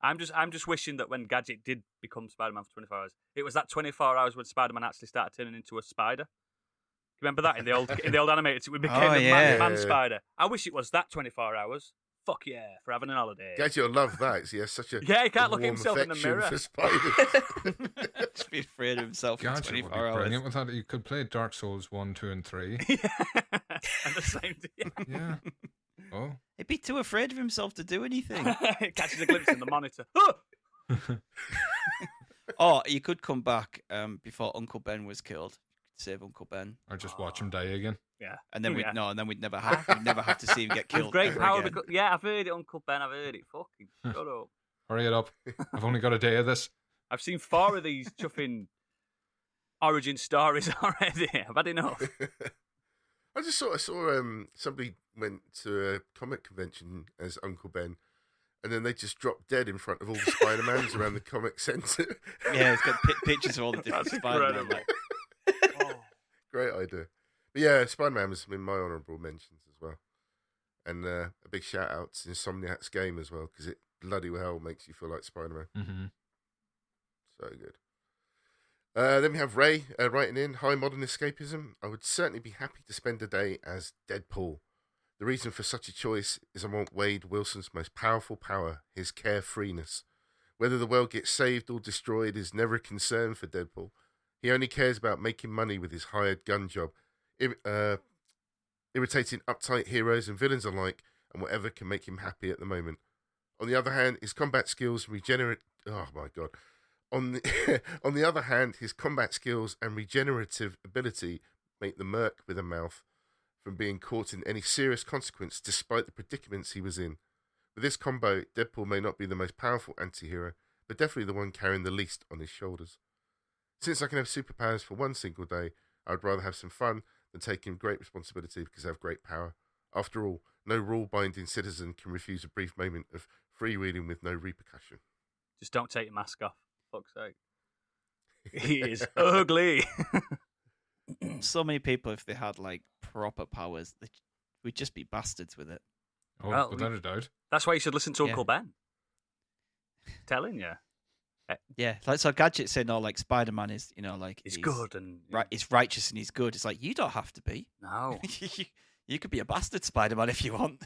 I'm just wishing that when Gadget did become Spider-Man for 24 hours, it was that 24 hours when Spider-Man actually started turning into a spider. Remember that in the old animated? We became the man spider. I wish it was that 24or hours. Fuck yeah, for having an holiday. Gadget will love that because he has such a Yeah, he can't look at warm himself in the affection mirror. for spiders. Just be afraid of himself in Gadget would be 24 hours. brilliant with that. You could play Dark Souls 1, 2, and 3. And the same. Yeah. Oh. He'd be too afraid of himself to do anything. Catches a glimpse in the monitor. Or you could come back before Uncle Ben was killed. Save Uncle Ben. Or just watch him die again. Yeah. And then Yeah. we'd never have to see him get With killed. great ever power. again. Yeah, I've heard it, Uncle Ben. I've heard it. Fucking shut up. Hurry it up. I've only got a day of this. I've seen 4 of these chuffing origin stories already. I've had enough. I just saw somebody went to a comic convention as Uncle Ben, and then they just dropped dead in front of all the Spider-Mans around the comic centre. Yeah, it's got pictures of all the different That's Spider-Man. incredible. Like, Great idea. But yeah, Spider-Man was in my honourable mentions as well. And a big shout out to Insomniac's game as well, because it bloody hell makes you feel like Spider-Man. Mm-hmm. So good. Then we have Ray writing in, "Hi, Modern Escapism. I would certainly be happy to spend a day as Deadpool. The reason for such a choice is I want Wade Wilson's most powerful power, his carefreeness. Whether the world gets saved or destroyed is never a concern for Deadpool. He only cares about making money with his hired gun job, irritating uptight heroes and villains alike, and whatever can make him happy at the moment. On the other hand, his combat skills On the other hand, his combat skills and regenerative ability make the merc with a mouth from being caught in any serious consequence despite the predicaments he was in. With this combo, Deadpool may not be the most powerful anti-hero, but definitely the one carrying the least on his shoulders. Since I can have superpowers for one single day, I would rather have some fun than take in great responsibility because I have great power. After all, no rule-binding citizen can refuse a brief moment of freewheeling with no repercussion." Just don't take your mask off. Fuck's sake. He is ugly. So many people, if they had like proper powers, they would just be bastards with it. Oh, Well, without a doubt. That's why you should listen to Yeah. Uncle Ben. Telling you. Yeah, like so Gadget saying, "Oh, like Spider-Man is, like He's good and... right, he's righteous and he's good." It's like, you don't have to be. No. You could be a bastard Spider-Man if you want.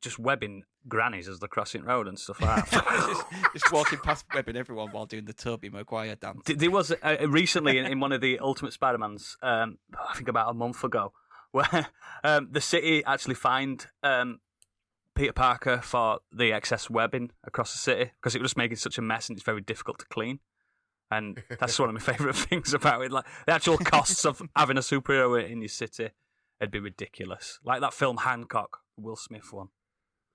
Just webbing grannies as they're crossing road and stuff like that. just walking past webbing everyone while doing the Tobey Maguire dance. There was recently in one of the Ultimate Spider-Mans, I think about a month ago, where the city actually fined Peter Parker for the excess webbing across the city because it was just making such a mess and it's very difficult to clean. And that's one of my favourite things about it. Like the actual costs of having a superhero in your city, it'd be ridiculous. Like that film Hancock, Will Smith one.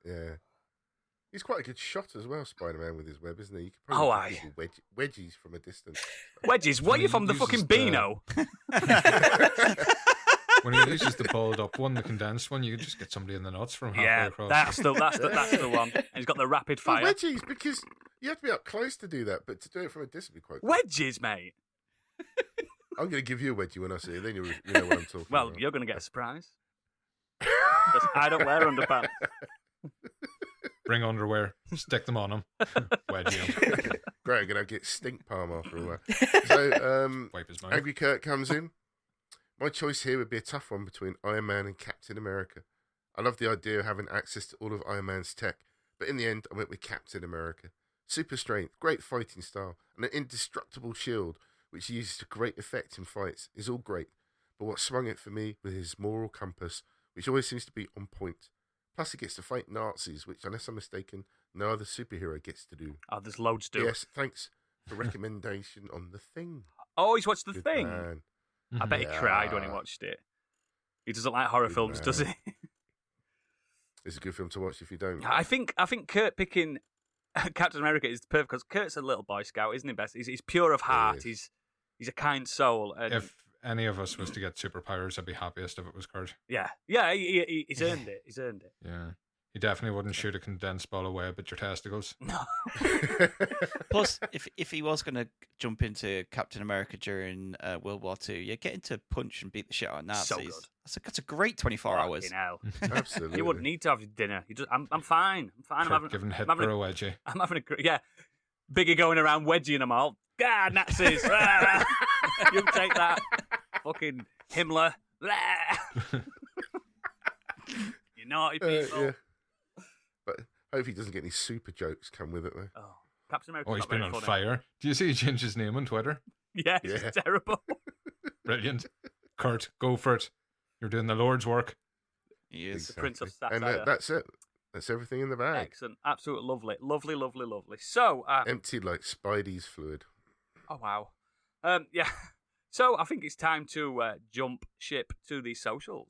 Yeah. He's quite a good shot as well, Spider-Man, with his web, isn't he? You could Oh, probably give people wedgies from a distance. Wedges, what are you from the uses fucking the- Beano? When he uses the balled up one, the condensed one, you can just get somebody in the nuts from halfway Yeah, across. that's the one. And he's got the rapid Well, fire. wedgies, because you have to be up close to do that, but to do it from a distance would be quite cool. Wedges, mate. I'm going to give you a wedgie when I see you, then you know what I'm talking Well, about. you're going to get a surprise. 'Cause I don't wear underpants. Bring underwear, stick them on him, wedgie him, Great, I'm going to get stink palm after all that. So, wipe his mouth. Angry Kurt comes in. My choice here would be a tough one between Iron Man and Captain America. I love the idea of having access to all of Iron Man's tech, but in the end, I went with Captain America. Super strength, great fighting style, and an indestructible shield, which he uses to great effect in fights, is all great. But what swung it for me was his moral compass, which always seems to be on point. Plus, he gets to fight Nazis, which, unless I'm mistaken, no other superhero gets to do. Oh, there's loads to do. Yes, thanks for recommendation on The Thing. Oh, he's watched The Good Thing. man. I bet he cried when he watched it. He doesn't like horror Good films, man. does he? It's a good film to watch if you don't. I think Kurt picking Captain America is perfect because Kurt's a little Boy Scout, isn't he? Best. He's pure of heart. is. He's a kind soul. And If any of us was to get superpowers, I'd be happiest if it was Kurt. yeah, he's earned it. He's earned it. Yeah. He definitely wouldn't shoot a condensed ball of web at your testicles. No. Plus, if he was going to jump into Captain America during World War II, you're getting to punch and beat the shit out of Nazis. So good. That's a great 24 hours. Fucking hell. Absolutely. You wouldn't need to have your dinner. You just, I'm fine. I'm fine. Kurt giving Hitler a wedgie. I'm having a yeah. Biggie going around wedging them all. God, Nazis. You take that. Fucking Himmler. You naughty people. Yeah. But hope he doesn't get any super jokes come with it, though. Oh, Captain America. Oh, he's been on fire. Do you see he changed his name on Twitter? Yes, Yeah. it's terrible. Brilliant. Kurt, go for it. You're doing the Lord's work. He is. The Prince of And Satire. that's it. That's everything in the bag. Excellent. Absolutely lovely. Lovely, lovely, lovely. So, Emptied like Spidey's fluid. oh, wow. Yeah. So, I think it's time to jump ship to the socials.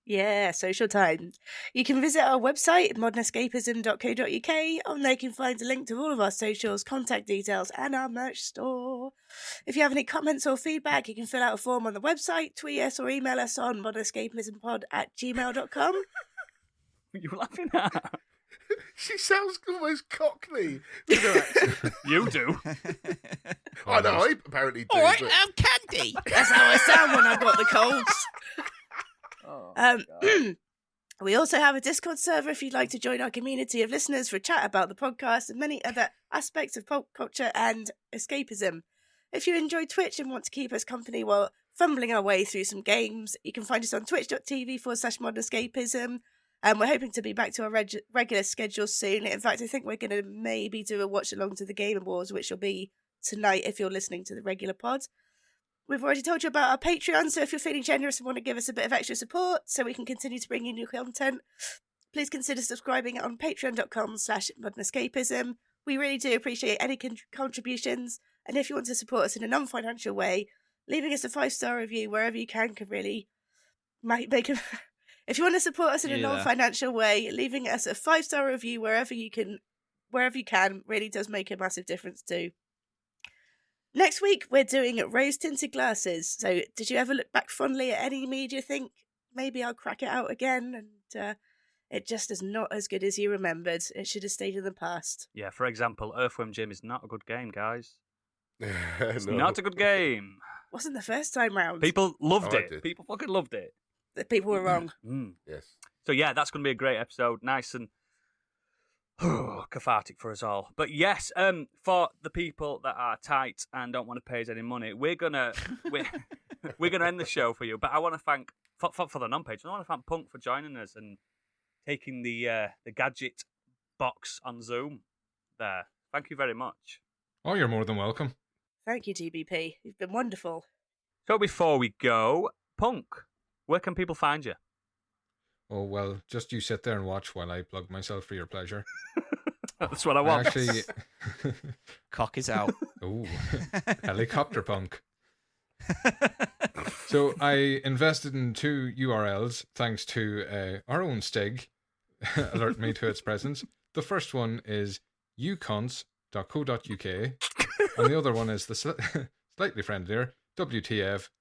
Yeah, social time. You can visit our website, modernescapism.co.uk. On there you can find a link to all of our socials, contact details, and our merch store. If you have any comments or feedback, you can fill out a form on the website, tweet us or email us on modernescapismpod@gmail.com. What are you laughing at? She sounds almost cockney with her accent. You do. I know, I apparently do. All right, but I'm Candy. That's how I sound when I've got the colds. Oh, We also have a Discord server if you'd like to join our community of listeners for a chat about the podcast and many other aspects of pop culture and escapism. If you enjoy Twitch and want to keep us company while fumbling our way through some games, you can find us on twitch.tv/modernescapism. And we're hoping to be back to our regular schedule soon. In fact, I think we're going to maybe do a watch along to the Game Awards, which will be tonight if you're listening to the regular pod. We've already told you about our Patreon, so if you're feeling generous and want to give us a bit of extra support so we can continue to bring you new content, please consider subscribing on patreon.com/modernescapism. We really do appreciate any contributions, and if you want to support us in a non-financial way, leaving us a 5-star review wherever you can really make a... If you want to support us in a non-financial way, leaving us a 5-star review wherever you can really does make a massive difference too. Next week, we're doing rose-tinted glasses. So, did you ever look back fondly at any media think, maybe I'll crack it out again? And it just is not as good as you remembered. It should have stayed in the past. Yeah, for example, Earthworm Jim is not a good game, guys. It's No. not a good game. Wasn't the first time round. People loved I it. did. People fucking loved it. The people were wrong. Yes. So yeah, that's going to be a great episode. Nice and cathartic for us all. But yes, for the people that are tight and don't want to pay us any money, we're gonna end the show for you. But I want to thank for the non-patrons. I want to thank Punk for joining us and taking the Gadget box on Zoom. There, thank you very much. Oh, you're more than welcome. Thank you, DBP. You've been wonderful. So before we go, Punk, where can people find you? Oh, well, just you sit there and watch while I plug myself for your pleasure. That's what I want. Actually, Cock is out. oh, helicopter punk. So I invested in 2 URLs thanks to our own Stig alert me to its presence. The first one is ucons.co.uk and the other one is the slightly friendlier wtfdyw.co.uk.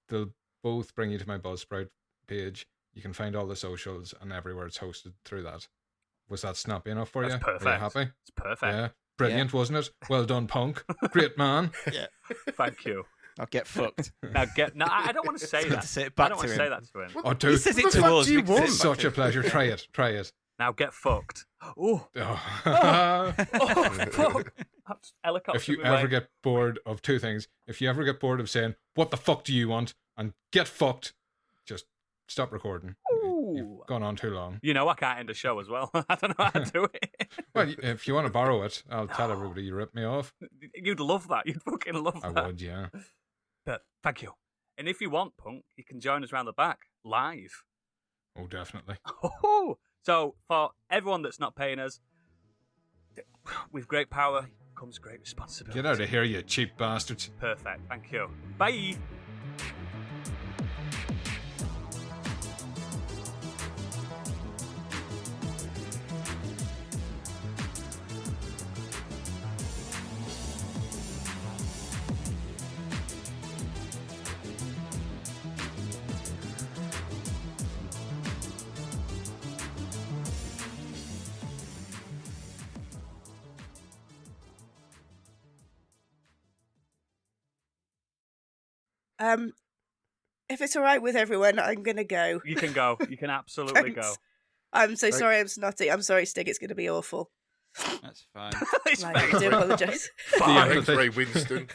They'll both bring you to my Buzzsprout page. You can find all the socials and everywhere it's hosted through that. Was that snappy enough for you? That's perfect. Are you happy? It's perfect. Yeah. Brilliant, wasn't it? Well done, Punk. Great man. Yeah. Thank you. I'll get fucked. Now no, I don't want to say that. Say it I back don't to want to him. say that to him. Oh, dude. He says it What the to fuck us. do you we can say it want? back Such to a pleasure. Try it. Try it. Now get fucked. Oh, Oh. fuck. Helicopter. If you me ever away. get bored of 2 things, if you ever get bored of saying, what the fuck do you want? And get fucked, just stop recording. You've gone on too long. You know I can't end a show as well. I don't know how to do it. Well, if you want to borrow it, I'll tell everybody you ripped me off. You'd love that. You'd fucking love I that. would, yeah. But thank you. And if you want, Punk, you can join us round the back live. Oh, definitely. So for everyone that's not paying us, with great power comes great responsibility. Get out of here, you cheap bastards. Perfect. Thank you. Bye. If it's all right with everyone, I'm gonna go. You can go. You can absolutely go. Thanks. I'm so sorry. I'm snotty. I'm sorry, Stig. It's gonna be awful. That's fine. It's I do apologise. The Thanks, empathy. Ray Winston.